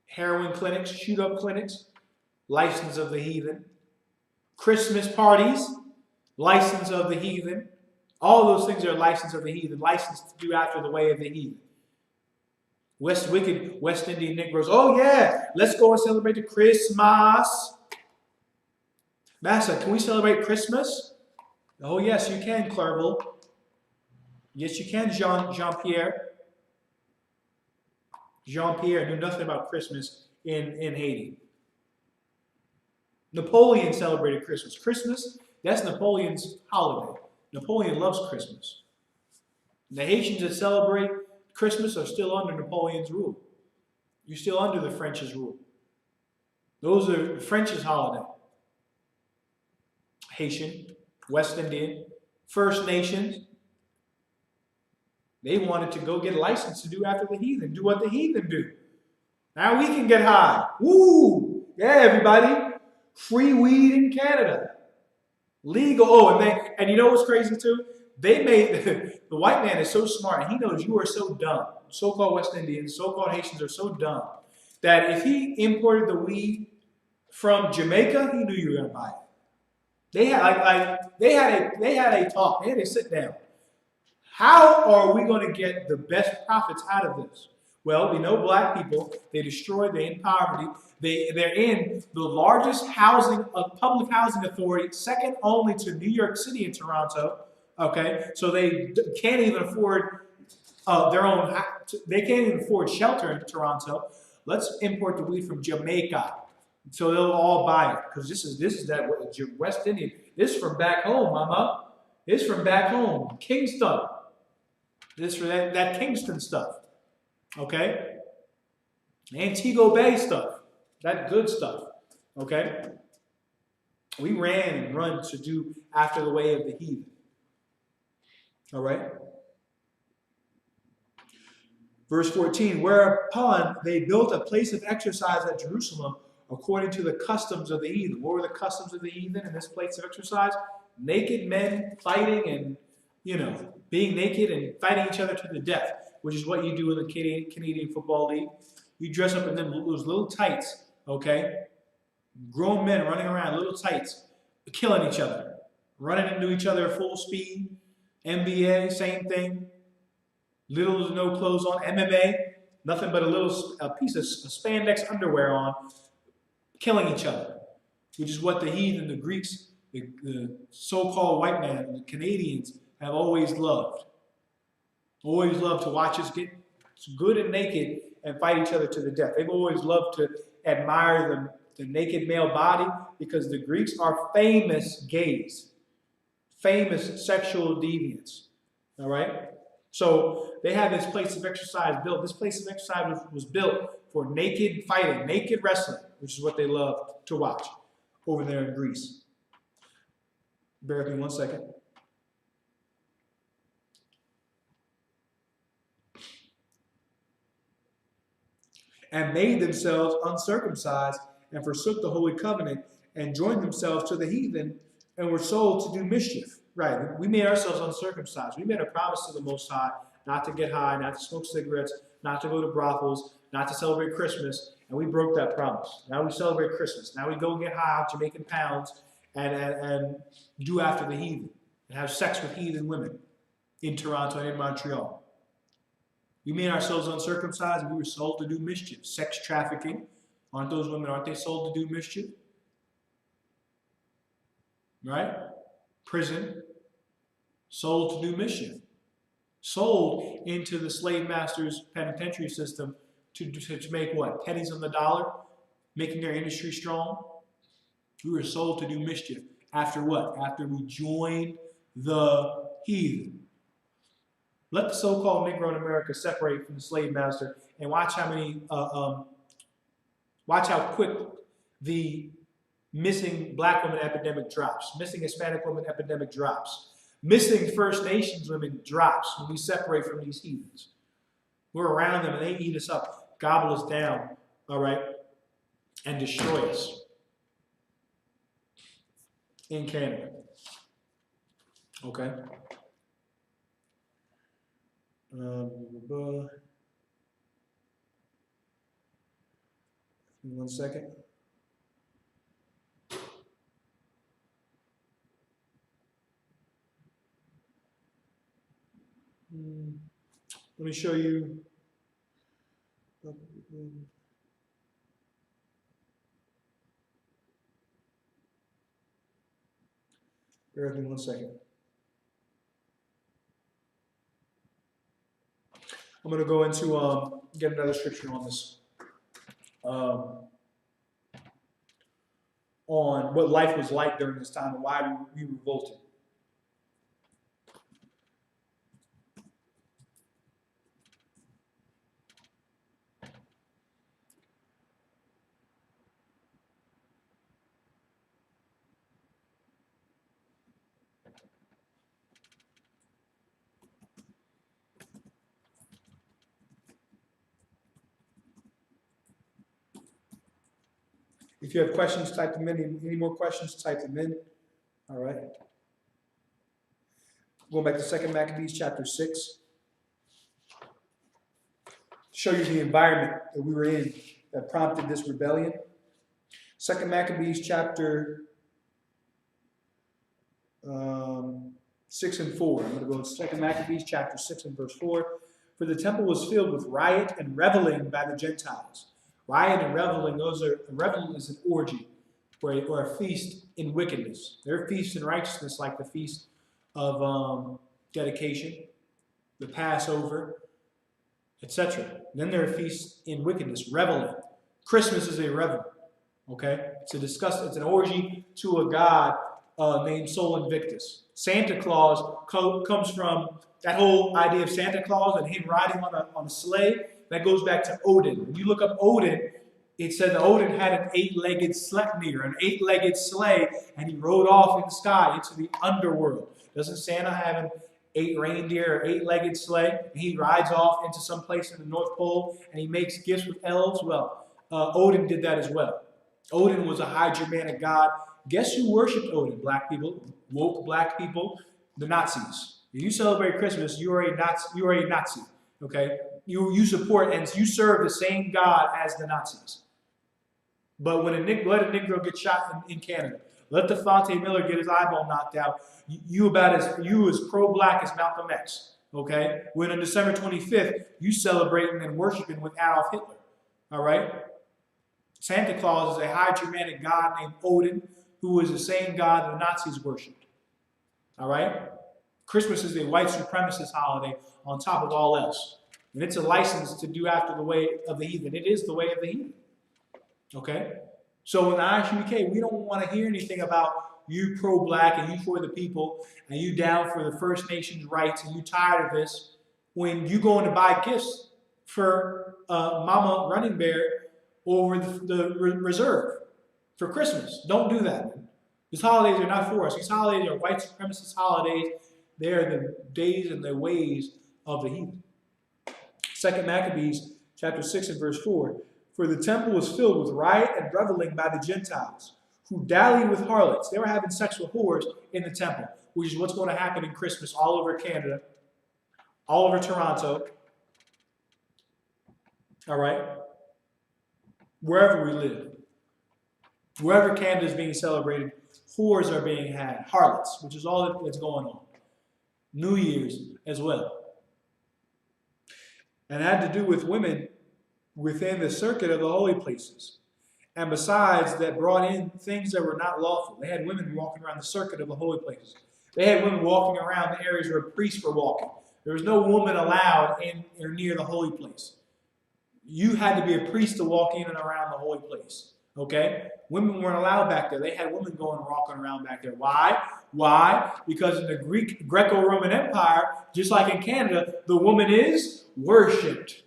Heroin clinics, shoot-up clinics, license of the heathen. Christmas parties, license of the heathen. All those things are license of the heathen, license to do after the way of the heathen. Wicked West Indian Negroes, oh yeah, let's go and celebrate the Christmas. Master, can we celebrate Christmas? Oh yes, you can, Clerval. Yes, you can, Jean-Pierre. Jean-Pierre knew nothing about Christmas in Haiti. Napoleon celebrated Christmas. Christmas, that's Napoleon's holiday. Napoleon loves Christmas. The Haitians that celebrate Christmas are still under Napoleon's rule. You're still under the French's rule. Those are the French's holiday. Haitian, West Indian, First Nations. They wanted to go get a license to do after the heathen, do what the heathen do. Now we can get high. Woo! Yeah, everybody. Free weed in Canada. Legal. Oh, and you know what's crazy too? They made, the white man is so smart. He knows you are so dumb. So-called West Indians, so-called Haitians are so dumb that if he imported the weed from Jamaica, he knew you were going to buy it. They had a talk. They had a sit down. How are we going to get the best profits out of this? Well, we know black people, they destroyed, they're in poverty. They're in the largest public housing authority, second only to New York City and Toronto. Okay, so they can't even afford they can't even afford shelter in Toronto. Let's import the weed from Jamaica, so they'll all buy it because this is that West Indian. This is from back home, mama. This is from back home, Kingston. This is for that Kingston stuff. Okay, Antigua Bay stuff, that good stuff. Okay, we ran and run to do after the way of the heathen. All right. Verse 14, whereupon they built a place of exercise at Jerusalem according to the customs of the heathen. What were the customs of the heathen in this place of exercise? Naked men fighting and, being naked and fighting each other to the death. which is what you do in the Canadian Football League. You dress up in those little tights, okay? Grown men running around, little tights, killing each other, running into each other at full speed. NBA, same thing. Little to no clothes on. MMA, nothing but a piece of spandex underwear on, killing each other, which is what the heathen, the Greeks, the so-called white man, the Canadians have always loved. Always loved to watch us get good and naked and fight each other to the death. They've always loved to admire the naked male body because the Greeks are famous gays, famous sexual deviants. All right? So they had this place of exercise built. This place of exercise was built for naked fighting, naked wrestling, which is what they love to watch over there in Greece. Bear with me 1 second. And made themselves uncircumcised and forsook the holy covenant and joined themselves to the heathen and were sold to do mischief. Right, we made ourselves uncircumcised. We made a promise to the Most High not to get high, not to smoke cigarettes, not to go to brothels, not to celebrate Christmas, and we broke that promise. Now we celebrate Christmas. Now we go get high off Jamaican pounds and do after the heathen and have sex with heathen women in Toronto and in Montreal. We made ourselves uncircumcised and we were sold to do mischief. Sex trafficking. Aren't those women, aren't they sold to do mischief? Right? Prison. Sold to do mischief. Sold into the slave master's penitentiary system to make what? Pennies on the dollar? Making their industry strong? We were sold to do mischief. After what? After we joined the heathen. Let the so-called Negro in America separate from the slave master and watch how quick the missing black woman epidemic drops. Missing Hispanic woman epidemic drops. Missing First Nations women drops when we separate from these heathens. We're around them and they eat us up, gobble us down, all right, and destroy us. In Canada. Okay. 1 second. Let me show you. Bear with me 1 second. I'm going to go into get another scripture on this, on what life was like during this time and why we revolted. If you have questions, type them in. Any more questions, type them in. All right. Going back to 2 Maccabees chapter 6. Show you the environment that we were in that prompted this rebellion. 2 Maccabees chapter 6 and 4. I'm going to go to 2 Maccabees chapter 6 and verse 4. For the temple was filled with riot and reveling by the Gentiles. Riot and reveling, reveling is an orgy or a feast in wickedness. Their feast in righteousness, like the feast of dedication, the Passover, etc. Then there are feasts in wickedness, reveling. Christmas is a revel. Okay, it's an orgy to a god named Sol Invictus. Santa Claus comes from that whole idea of Santa Claus and him riding on a sleigh. That goes back to Odin. When you look up Odin, it said that Odin had an eight-legged Sleipnir, an eight-legged sleigh, and he rode off in the sky into the underworld. Doesn't Santa have an 8 reindeer or 8-legged sleigh? And he rides off into some place in the North Pole, and he makes gifts with elves? Well, Odin did that as well. Odin was a high Germanic god. Guess who worshipped Odin? Black people, woke black people, the Nazis. If you celebrate Christmas, you are a Nazi. Okay? You support and you serve the same God as the Nazis. But when let a Negro get shot in Canada, let Devontae Miller get his eyeball knocked out, you as pro-black as Malcolm X. Okay? When on December 25th, you celebrating and worshiping with Adolf Hitler. All right? Santa Claus is a high Germanic god named Odin, who is the same god the Nazis worshipped. All right? Christmas is a white supremacist holiday on top of all else. And it's a license to do after the way of the heathen. It is the way of the heathen. Okay? So in the ISUPK, we don't want to hear anything about you pro-black and you for the people and you down for the First Nations rights and you tired of this when you going to buy gifts for Mama Running Bear over the reserve for Christmas. Don't do that. These holidays are not for us. These holidays are white supremacist holidays. They are the days and the ways of the heathen. 2 Maccabees chapter 6 and verse 4. For the temple was filled with riot and reveling by the Gentiles, who dallied with harlots. They were having sex with whores in the temple, which is what's going to happen in Christmas all over Canada, all over Toronto. All right? Wherever we live. Wherever Canada is being celebrated, whores are being had. Harlots, which is all that's going on. New Year's as well. And it had to do with women within the circuit of the holy places. And besides, that brought in things that were not lawful. They had women walking around the circuit of the holy places. They had women walking around the areas where priests were walking. There was no woman allowed in or near the holy place. You had to be a priest to walk in and around the holy place. Okay? Women weren't allowed back there. They had women going and walking around back there. Why? Why? Because in the Greco-Roman Empire, just like in Canada, the woman is worshipped.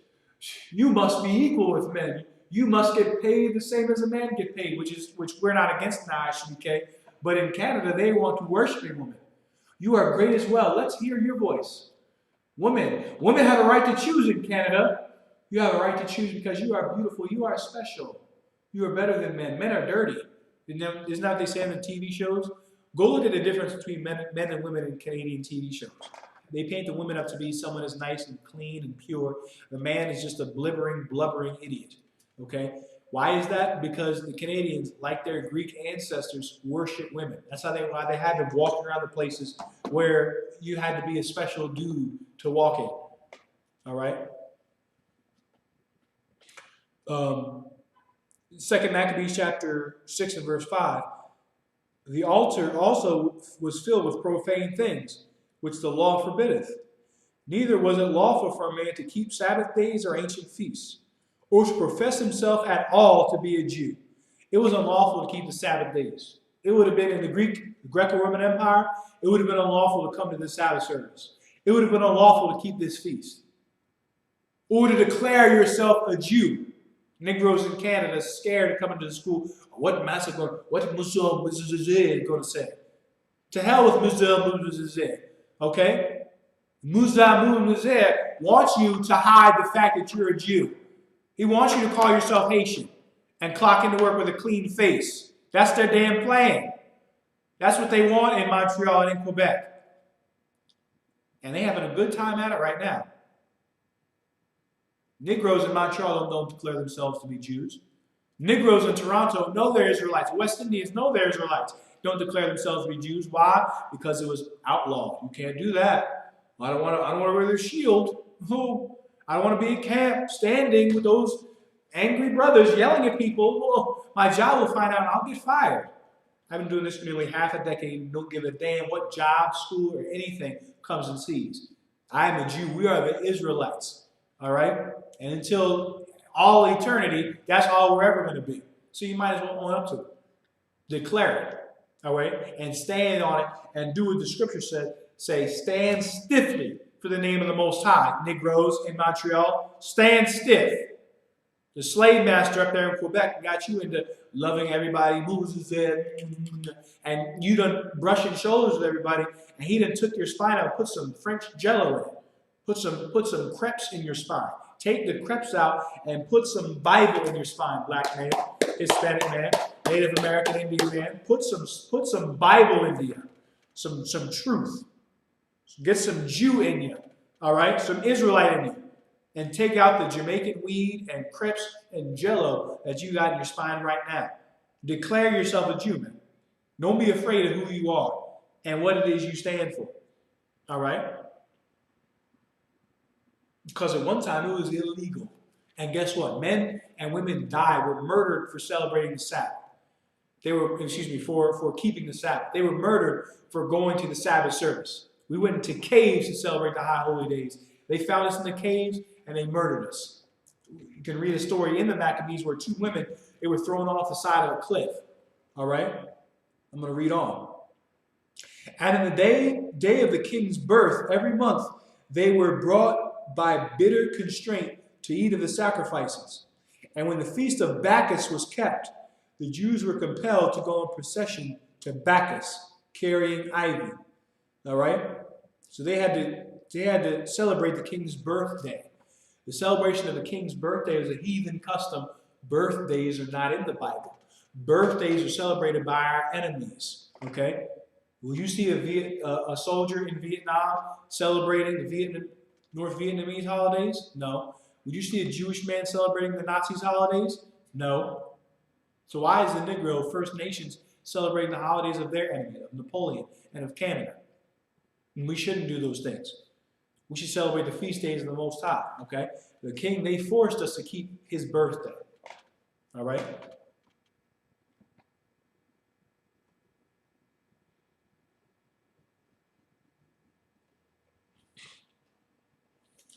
You must be equal with men. You must get paid the same as a man get paid, which we're not against in the ISUPK. But in Canada, they want to worship a woman. You are great as well. Let's hear your voice. Women have a right to choose in Canada. You have a right to choose because you are beautiful. You are special. You are better than men. Men are dirty. Isn't that what they say in the TV shows? Go look at the difference between men and women in Canadian TV shows. They paint the women up to be someone as nice and clean and pure. The man is just a blubbering idiot. Okay? Why is that? Because the Canadians, like their Greek ancestors, worship women. That's why they had to walk around the places where you had to be a special dude to walk in. All right? 2 Maccabees chapter 6 and verse 5. The altar also was filled with profane things, which the law forbiddeth. Neither was it lawful for a man to keep Sabbath days or ancient feasts, or to profess himself at all to be a Jew. It was unlawful to keep the Sabbath days. It would have been in the Greco-Roman Empire, it would have been unlawful to come to the Sabbath service. It would have been unlawful to keep this feast. Or to declare yourself a Jew. Negroes in Canada scared to come into the school. What massacre? What Muslim is going to say? To hell with Muslim. Okay? Muslim wants you to hide the fact that you're a Jew. He wants you to call yourself Haitian and clock into work with a clean face. That's their damn plan. That's what they want in Montreal and in Quebec. And they're having a good time at it right now. Negroes in Montreal don't declare themselves to be Jews. Negroes in Toronto know they're Israelites. West Indians know they're Israelites. Don't declare themselves to be Jews. Why? Because it was outlawed. You can't do that. I don't want to wear their shield. I don't want to be in camp standing with those angry brothers yelling at people. Oh, my job will find out and I'll get fired. I've been doing this for nearly half a decade. Don't give a damn what job, school, or anything comes and sees. I am a Jew. We are the Israelites. All right? And until all eternity, that's all we're ever going to be. So you might as well own up to it. Declare it. All right? And stand on it and do what the scripture said. Say, stand stiffly for the name of the Most High. Negroes in Montreal, stand stiff. The slave master up there in Quebec got you into loving everybody, Moses said, and you done brushing shoulders with everybody, and he done took your spine out and put some French jello in it. Put some crepes in your spine. Take the crepes out and put some Bible in your spine, black man, Hispanic man, Native American Indian man. Put some Bible in you, some truth. Get some Jew in you, all right? Some Israelite in you. and take out the Jamaican weed and crepes and jello that you got in your spine right now. Declare yourself a Jew, man. Don't be afraid of who you are and what it is you stand for. All right? Because at one time it was illegal. And guess what? Men and women died, were murdered for celebrating the Sabbath. They were, for keeping the Sabbath. They were murdered for going to the Sabbath service. We went into caves to celebrate the high holy days. They found us in the caves and they murdered us. You can read a story in the Maccabees where two women, they were thrown off the side of a cliff. All right? I'm going to read on. And in the day of the king's birth, every month, they were brought by bitter constraint to eat of the sacrifices. And when the feast of Bacchus was kept, the Jews were compelled to go in procession to Bacchus, carrying ivy. All right? So they had to celebrate the king's birthday. The celebration of the king's birthday is a heathen custom. Birthdays are not in the Bible. Birthdays are celebrated by our enemies. Okay? Will you see a soldier in Vietnam celebrating the North Vietnamese holidays? No. Would you see a Jewish man celebrating the Nazis' holidays? No. So why is the Negro First Nations celebrating the holidays of their enemy, of Napoleon and of Canada? And we shouldn't do those things. We should celebrate the feast days of the Most High. Okay? The king, they forced us to keep his birthday. All right?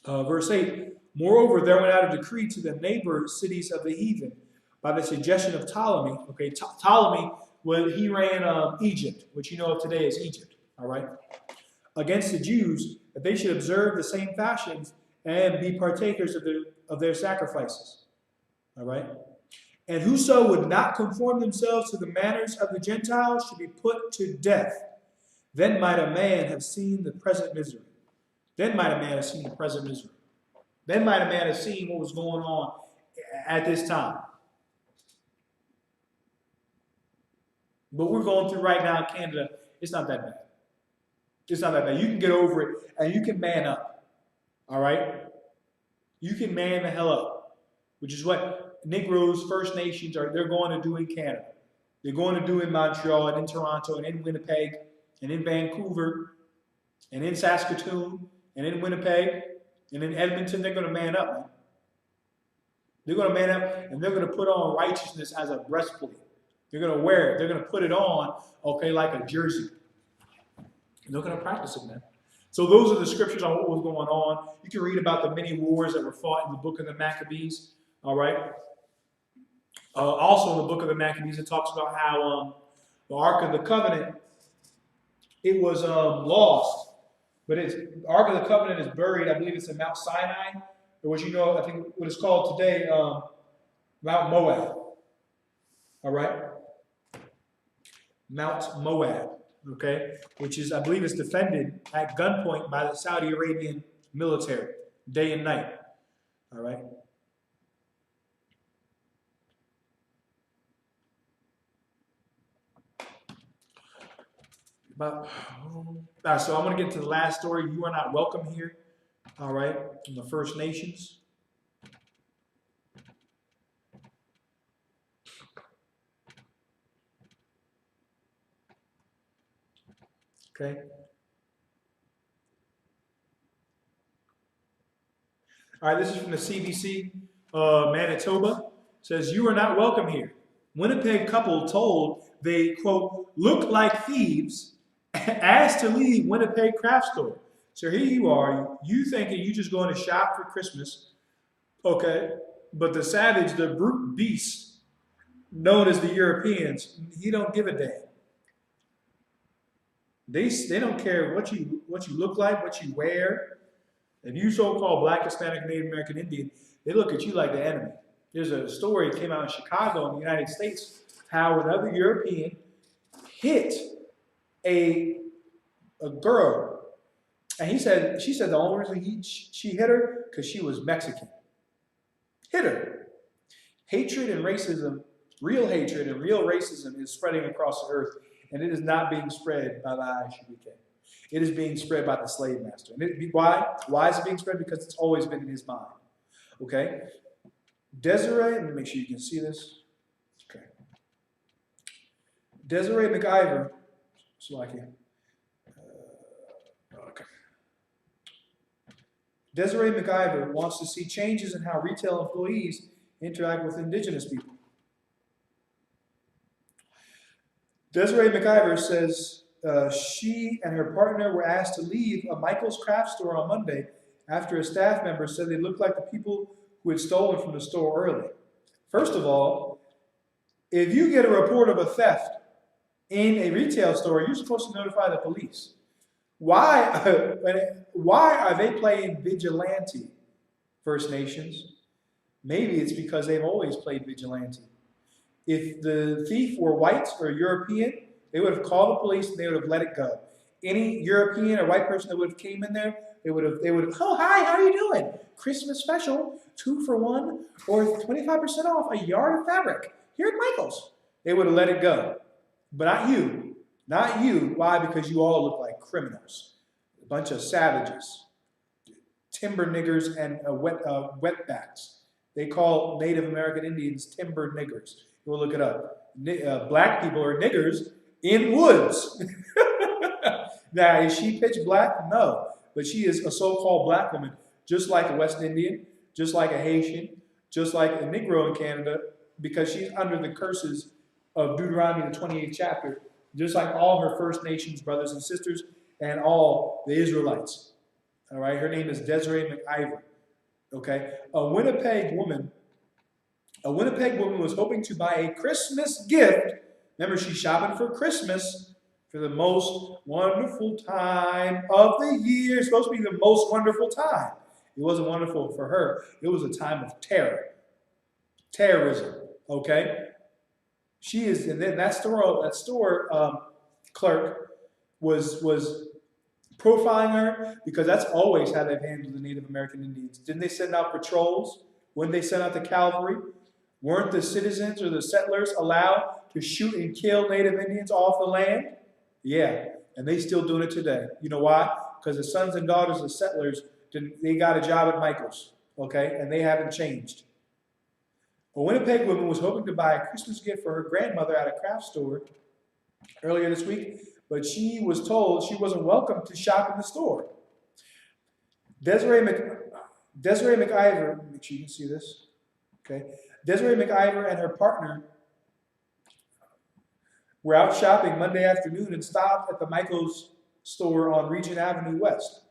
Verse 8, moreover, there went out a decree to the neighbor cities of the heathen by the suggestion of Ptolemy. Okay, Ptolemy, he ran Egypt, which you know of today as Egypt, all right, against the Jews, that they should observe the same fashions and be partakers of their sacrifices, all right. And whoso would not conform themselves to the manners of the Gentiles should be put to death. Then might a man have seen the present misery. Then might a man have seen the present misery. Then might a man have seen what was going on at this time. What we're going through right now in Canada, it's not that bad. It's not that bad. You can get over it and you can man up. All right? You can man the hell up, which is what Negroes, First Nations, they're going to do in Canada. They're going to do in Montreal and in Toronto and in Winnipeg and in Vancouver and in Saskatoon and in Winnipeg and in Edmonton. They're going to man up, man. They're going to man up and they're going to put on righteousness as a breastplate. They're going to wear it. They're going to put it on, okay, like a jersey. And they're going to practice it, man. So those are the scriptures on what was going on. You can read about the many wars that were fought in the book of the Maccabees. All right. Also in the book of the Maccabees, it talks about how the Ark of the Covenant, it was lost. But the Ark of the Covenant is buried, I believe it's in Mount Sinai, or what you know, I think what it's called today, Mount Moab. All right? Mount Moab, okay? Which is, I believe it's defended at gunpoint by the Saudi Arabian military, day and night. All right? So I'm going to get to the last story. You are not welcome here. All right, from the First Nations. Okay. All right, this is from the CBC, Manitoba. It says, you are not welcome here. Winnipeg couple told they, quote, look like thieves, asked to leave Winnipeg craft store. So here you are, you thinking you just going to shop for Christmas, okay? But the savage, the brute beast, known as the Europeans, he don't give a damn. They don't care what you look like, what you wear. If you so-called Black, Hispanic, Native American, Indian, they look at you like the enemy. There's a story that came out in Chicago in the United States how another European hit a girl, and she said the only reason she hit her because she was Mexican. Hit her. Hatred and racism, real hatred and real racism is spreading across the earth, and it is not being spread by the ISUPK. It is being spread by the slave master. And why? Why is it being spread? Because it's always been in his mind. Okay? Desiree, let me make sure you can see this. Okay. Desiree McIver, so I can. Okay. Desiree McIver wants to see changes in how retail employees interact with indigenous people. Desiree McIver says she and her partner were asked to leave a Michael's craft store on Monday after a staff member said they looked like the people who had stolen from the store early. First of all, if you get a report of a theft in a retail store, you're supposed to notify the police. Why are they playing vigilante, First Nations? Maybe it's because they've always played vigilante. If the thief were white or European, they would have called the police and they would have let it go. Any European or white person that would have came in there, they would have, oh, hi, how are you doing? Christmas special, 2 for 1 or 25% off a yard of fabric here at Michael's. They would have let it go. But not you. Not you. Why? Because you all look like criminals. A bunch of savages. Timber niggers and wetbacks. They call Native American Indians timber niggers. We'll look it up. Black people are niggers in woods. Now, is she pitch black? No. But she is a so-called black woman, just like a West Indian, just like a Haitian, just like a Negro in Canada, because she's under the curses of Deuteronomy, the 28th chapter, just like all her First Nations brothers and sisters and all the Israelites. All right, her name is Desiree McIver. Okay, a Winnipeg woman was hoping to buy a Christmas gift. Remember, she's shopping for Christmas for the most wonderful time of the year. It's supposed to be the most wonderful time. It wasn't wonderful for her. It was a time of terror. Terrorism, okay? She is, and then that store clerk was profiling her because that's always how they've handled the Native American Indians. Didn't they send out patrols? When they sent out the cavalry? Weren't the citizens or the settlers allowed to shoot and kill Native Indians off the land? Yeah, and they still doing it today. You know why? Because the sons and daughters of settlers, they got a job at Michael's, okay? And they haven't changed. A Winnipeg woman was hoping to buy a Christmas gift for her grandmother at a craft store earlier this week, but she was told she wasn't welcome to shop in the store. Desiree McIver, make sure you can see this, okay? Desiree McIver and her partner were out shopping Monday afternoon and stopped at the Michael's store on Regent Avenue West.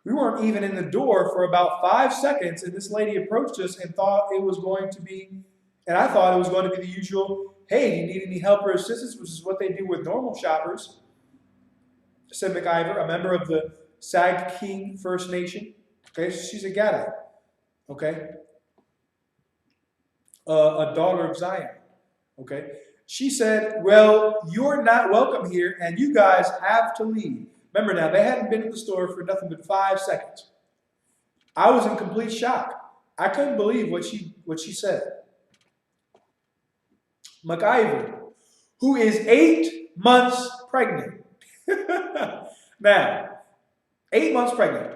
We weren't even in the door for about 5 seconds, and this lady approached us and thought it was going to be, and I thought it was going to be the usual, hey, do you need any help or assistance, which is what they do with normal shoppers, said McIver, a member of the Sag King First Nation. Okay, so she's a Gadite, okay? A daughter of Zion, okay? She said, well, you're not welcome here, and you guys have to leave. Remember now, they hadn't been in the store for nothing but 5 seconds. I was in complete shock. I couldn't believe what she said. McIver, who is 8 months pregnant. Now, 8 months pregnant.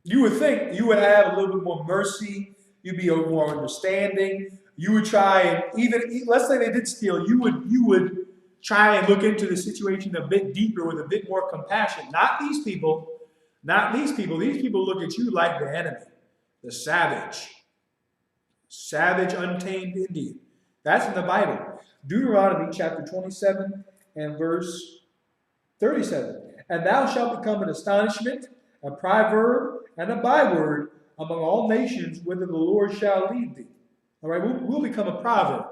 You would think you would have a little bit more mercy. You'd be more understanding. You would try and even, let's say they did steal, you would try and look into the situation a bit deeper with a bit more compassion. Not these people. Not these people. These people look at you like the enemy, the savage. Savage, untamed Indian. That's in the Bible. Deuteronomy chapter 27 and verse 37. And thou shalt become an astonishment, a proverb, and a byword among all nations, whither the Lord shall lead thee. All right, we'll become a proverb.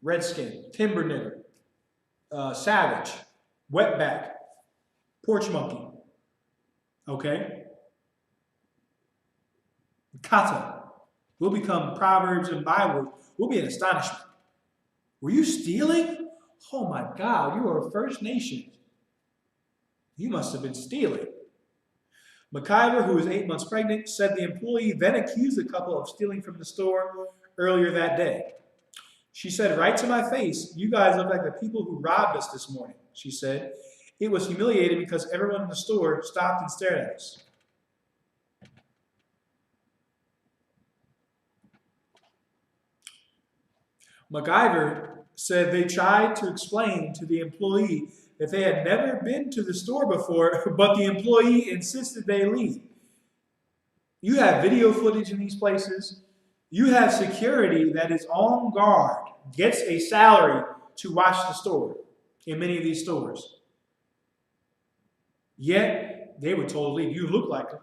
Redskin, timber nigger, savage, wetback, porch monkey. Okay? Kata. We'll become proverbs and bywords. We'll be an astonishment. Were you stealing? Oh my God, you are a First Nation. You must have been stealing. McIver, who was 8 months pregnant, said the employee then accused the couple of stealing from the store earlier that day. She said, right to my face, you guys look like the people who robbed us this morning, she said. It was humiliating because everyone in the store stopped and stared at us. MacIver said they tried to explain to the employee that they had never been to the store before, but the employee insisted they leave. You have video footage in these places. You have security that is on guard, gets a salary to watch the store in many of these stores. Yet, they were told to leave. You look like them.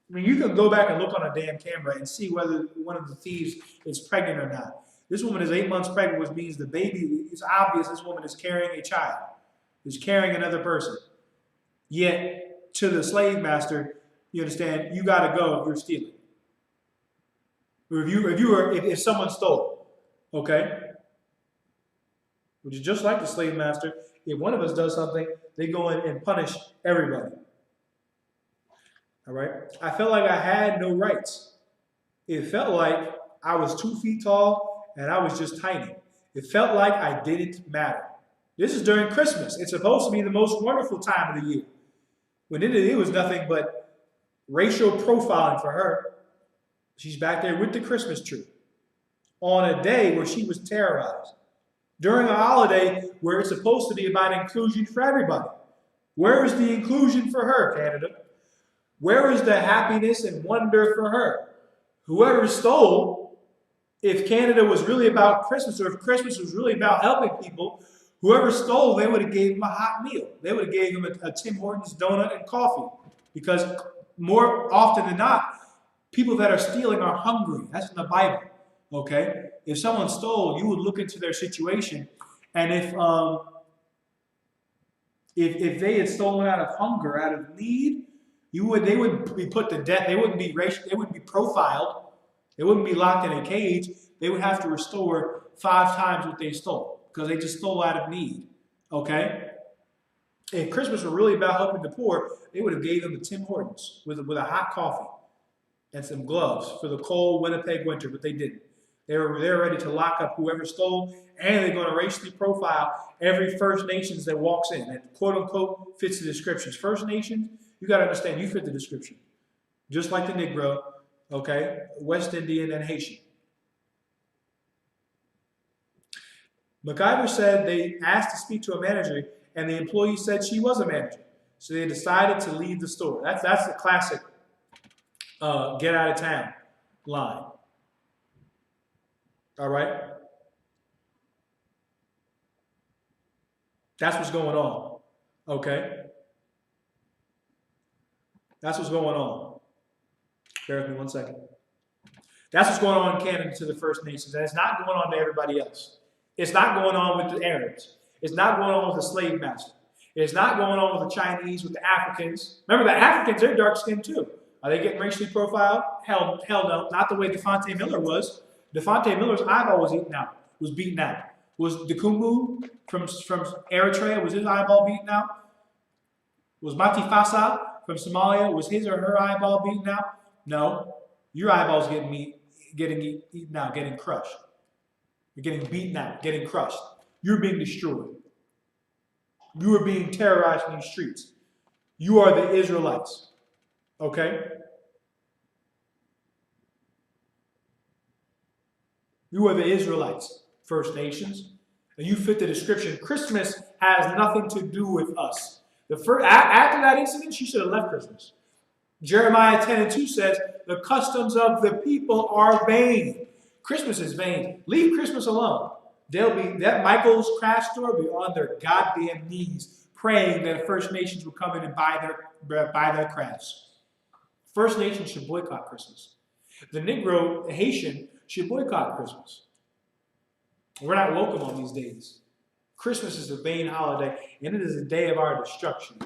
I mean, you can go back and look on a damn camera and see whether one of the thieves is pregnant or not. This woman is 8 months pregnant, which means the baby, it's obvious this woman is carrying a child, is carrying another person. Yet, to the slave master, you understand, you got to go if you're stealing. Or if someone stole, okay? Which is just like the slave master. If one of us does something, they go in and punish everybody. All right? I felt like I had no rights. It felt like I was 2 feet tall and I was just tiny. It felt like I didn't matter. This is during Christmas. It's supposed to be the most wonderful time of the year. When it was nothing but racial profiling for her. She's back there with the Christmas tree on a day where she was terrorized. During a holiday where it's supposed to be about inclusion for everybody. Where is the inclusion for her, Canada? Where is the happiness and wonder for her? Whoever stole, if Canada was really about Christmas, or if Christmas was really about helping people, whoever stole, they would have gave him a hot meal. They would have gave him a Tim Hortons donut and coffee. Because more often than not, people that are stealing are hungry. That's in the Bible. Okay? If someone stole, you would look into their situation, and if they had stolen out of hunger, out of need, they would be put to death. They wouldn't be racial. They wouldn't be profiled. They wouldn't be locked in a cage. They would have to restore 5 times what they stole because they just stole out of need. Okay? If Christmas were really about helping the poor, they would have gave them the Tim Hortons with a hot coffee and some gloves for the cold Winnipeg winter, but they didn't. They're ready to lock up whoever stole, and they're going to racially profile every First Nations that walks in and quote unquote fits the descriptions. First Nations, you got to understand, you fit the description. Just like the Negro, okay, West Indian and Haitian. MacIver said they asked to speak to a manager, and the employee said she was a manager. So they decided to leave the store. That's the classic get out of town line. All right? That's what's going on. Okay? That's what's going on. Bear with me 1 second. That's what's going on in Canada to the First Nations, and it's not going on to everybody else. It's not going on with the Arabs. It's not going on with the slave master. It's not going on with the Chinese, with the Africans. Remember, the Africans, they're dark-skinned too. Are they getting racially profiled? Hell no. Not the way Devontae Miller was. Devontae Miller's eyeball was beaten out. Was Dukumbu from Eritrea, was his eyeball beaten out? Was Mati Fasa from Somalia, was his or her eyeball beaten out? No. Your eyeball's getting eaten out, getting crushed. You're getting beaten out, getting crushed. You're being destroyed. You are being terrorized in these streets. You are the Israelites. Okay? You are the Israelites, First Nations, and you fit the description. Christmas has nothing to do with us. After that incident, she should have left Christmas. Jeremiah 10:2 says, the customs of the people are vain. Christmas is vain. Leave Christmas alone. That Michael's craft store will be on their goddamn knees praying that First Nations will come in and buy their crafts. First Nations should boycott Christmas. The Negro, the Haitian, should boycott Christmas. We're not welcome on these days. Christmas is a vain holiday, and it is a day of our destruction.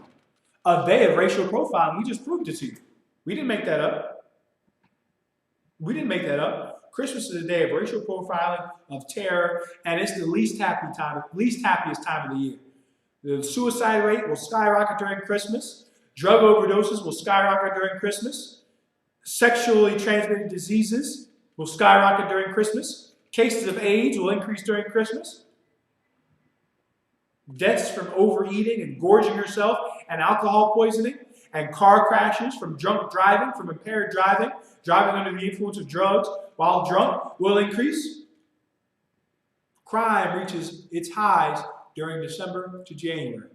A day of racial profiling. We just proved it to you. We didn't make that up. We didn't make that up. Christmas is a day of racial profiling, of terror, and it's the least happiest time of the year. The suicide rate will skyrocket during Christmas. Drug overdoses will skyrocket during Christmas. Sexually transmitted diseases will skyrocket during Christmas. Cases of AIDS will increase during Christmas. Deaths from overeating and gorging yourself and alcohol poisoning and car crashes from drunk driving, from impaired driving, driving under the influence of drugs while drunk will increase. Crime reaches its highs during December to January.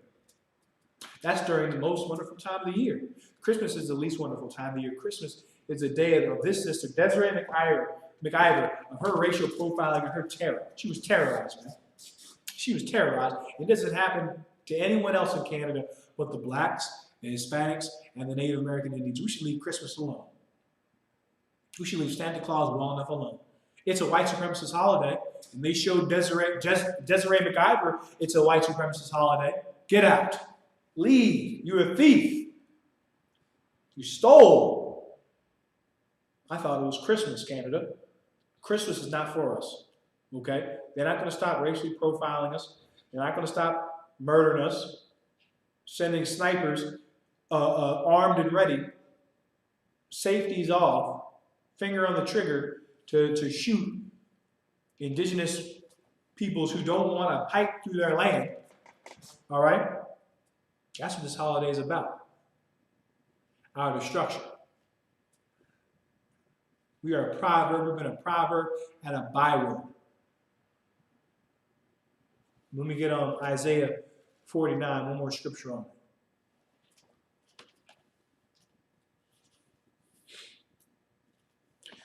That's during the most wonderful time of the year. Christmas is the least wonderful time of the year. Christmas is a day of this sister, Desiree McIver, of her racial profiling and her terror. She was terrorized, man. She was terrorized. It doesn't happen to anyone else in Canada but the blacks, the Hispanics, and the Native American Indians. We should leave Christmas alone. We should leave Santa Claus well enough alone. It's a white supremacist holiday, and they showed Desiree McIver it's a white supremacist holiday. Get out. Leave. You're a thief. You stole. I thought it was Christmas, Canada. Christmas is not for us. Okay? They're not going to stop racially profiling us. They're not going to stop murdering us, sending snipers armed and ready, safeties off, finger on the trigger to shoot indigenous peoples who don't want to hike through their land. All right? That's what this holiday is about. Our destruction. We are a proverb. We've been a proverb and a byword. Let me get on Isaiah 49, one more scripture on it.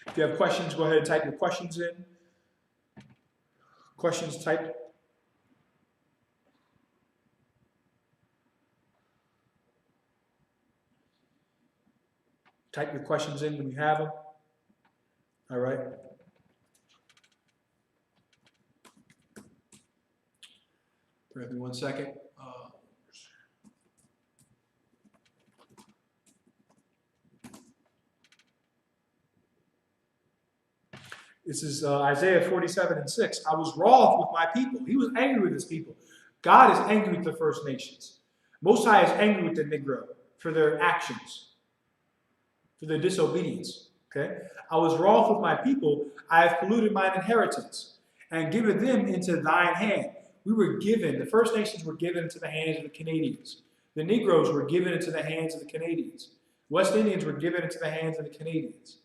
If you have questions, go ahead and type your questions in. Questions typed. Type your questions in when you have them. All right. Bear with me 1 second. This is Isaiah 47:6. I was wroth with my people. He was angry with his people. God is angry with the First Nations. Most High is angry with the Negro for their actions, for their disobedience. Okay? I was wroth with my people. I have polluted mine inheritance and given them into thine hand. We were given, the First Nations were given into the hands of the Canadians. The Negroes were given into the hands of the Canadians. West Indians were given into the hands of the Canadians.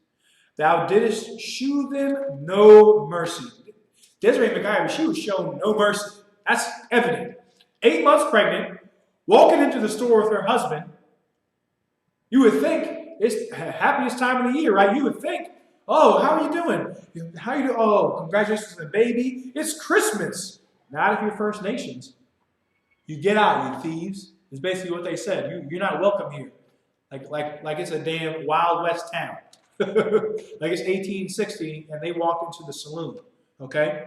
Thou didst shew them no mercy. Desiree McIver, she was shown no mercy. That's evident. 8 months pregnant, walking into the store with her husband. You would think it's the happiest time of the year, right? You would think, oh, how are you doing? How are you doing? Oh, congratulations on the baby. It's Christmas. Not if you're First Nations. You get out, you thieves. Is basically what they said. You're not welcome here. Like it's a damn Wild West town. Like it's 1860 and they walked into the saloon. Okay?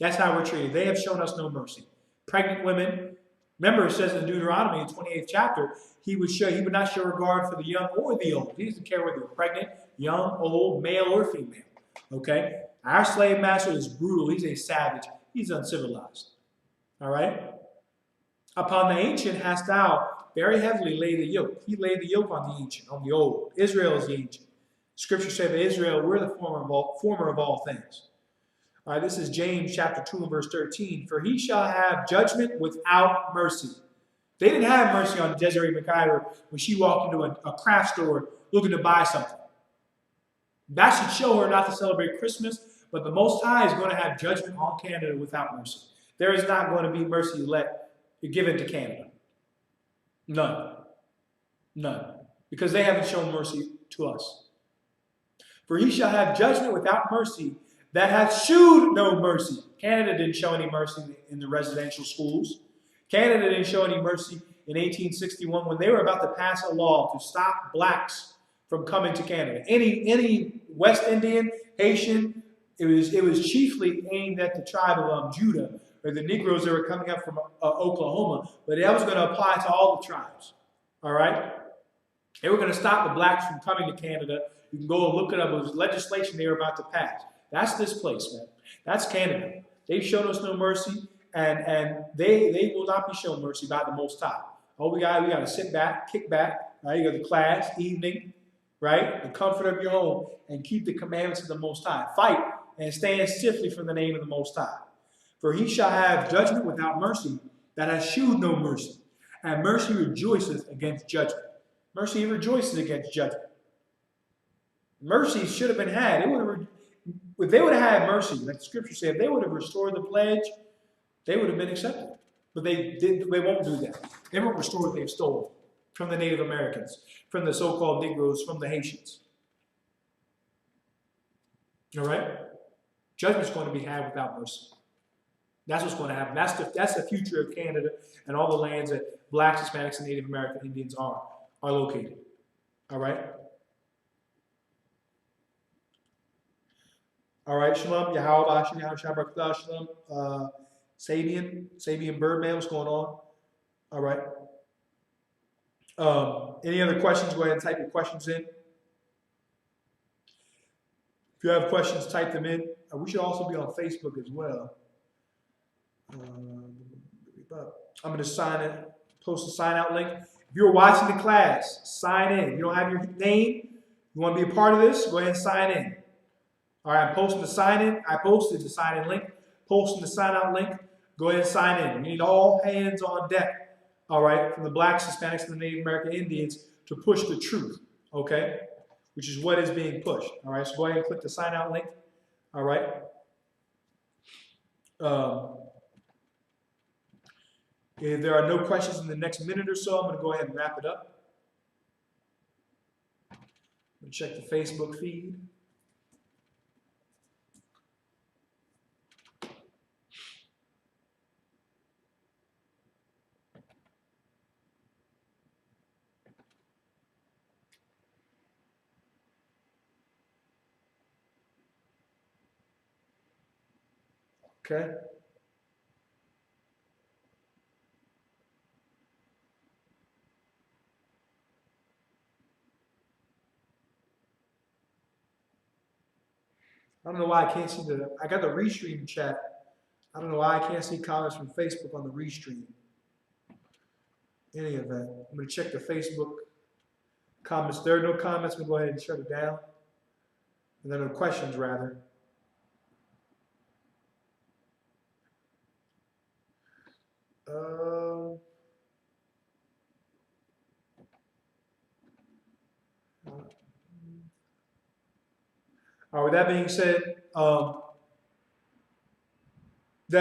That's how we're treated. They have shown us no mercy. Pregnant women, remember it says in Deuteronomy, the 28th chapter, he would not show regard for the young or the old. He doesn't care whether you're pregnant, young, old, male, or female. Okay? Our slave master is brutal. He's a savage. He's uncivilized. All right? Upon the ancient hast thou very heavily laid the yoke. He laid the yoke on the ancient, on the old. Israel is the ancient. Scripture says that Israel, we're the former of all things. All right, this is James chapter 2 and verse 13. For he shall have judgment without mercy. They didn't have mercy on Desiree McIver when she walked into a craft store looking to buy something. That should show her not to celebrate Christmas, but the Most High is going to have judgment on Canada without mercy. There is not going to be mercy given to Canada. None. None. Because they haven't shown mercy to us. For he shall have judgment without mercy that hath shewed no mercy. Canada didn't show any mercy in the residential schools. Canada didn't show any mercy in 1861 when they were about to pass a law to stop blacks from coming to Canada. Any West Indian, Haitian, it was chiefly aimed at the tribe of Judah, or the Negroes that were coming up from Oklahoma, but that was going to apply to all the tribes. All right? They were going to stop the blacks from coming to Canada. You can go and look it up. It was legislation they were about to pass. That's this place, man. That's Canada. They've shown us no mercy, and they will not be shown mercy by the Most High. Oh, we got to sit back, kick back. Right? You got the class, evening, right? The comfort of your home, and keep the commandments of the Most High. Fight and stand stiffly for the name of the Most High. For he shall have judgment without mercy that hath shewed no mercy. And mercy rejoiceth against judgment. Mercy rejoices against judgment. Mercy should have been had. if they would have had mercy, like the scripture said, if they would have restored the pledge, they would have been accepted. But they won't do that. They won't restore what they've stolen from the Native Americans, from the so-called Negroes, from the Haitians. All right? Judgment's going to be had without mercy. That's what's going to happen. That's the future of Canada and all the lands that blacks, Hispanics, and Native American Indians are located. All right? All right, Shalom, Yahweh, Shabbat, Shalom, Sabian Birdman, what's going on? All right. Any other questions? Go ahead and type your questions in. If you have questions, type them in. We should also be on Facebook as well. I'm going to post a sign out link. If you're watching the class, sign in. If you don't have your name, you want to be a part of this, go ahead and sign in. All right, I'm posting the sign in. I posted the sign in link. Posting the sign out link. Go ahead and sign in. We need all hands on deck. All right, from the blacks, Hispanics, and the Native American Indians to push the truth. Okay, which is what is being pushed. All right, so go ahead and click the sign out link. All right. If there are no questions in the next minute or so, I'm going to go ahead and wrap it up. I'm going to check the Facebook feed. Okay. I don't know why I can't see I got the restream chat. I don't know why I can't see comments from Facebook on the restream. Any of that. I'm going to check the Facebook comments. There are no comments. We'll go ahead and shut it down. And there are no questions, rather. All right, with that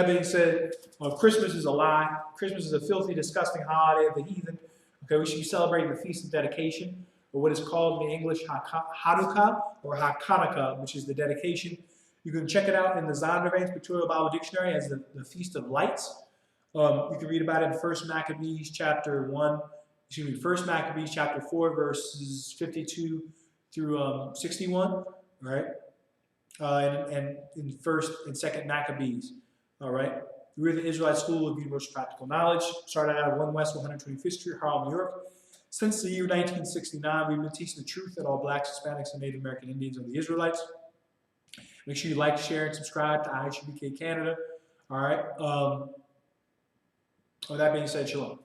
being said, Christmas is a lie. Christmas is a filthy, disgusting holiday of the heathen. Okay, we should be celebrating the Feast of Dedication, or what is called in English Hanukkah, or HaKanukah, which is the dedication. You can check it out in the Zondervan's Pictorial Bible Dictionary as the Feast of Lights. You can read about it in 1 Maccabees chapter 4, verses 52 through 61, right? And in 1st and 2nd Maccabees, all right? We're the Israelite School of Universal Practical Knowledge, started out of 1 West 125th Street, Harlem, New York. Since the year 1969, we've been teaching the truth that all blacks, Hispanics, and Native American Indians are the Israelites. Make sure you like, share, and subscribe to IHBK Canada, all right? With that being said, shalom.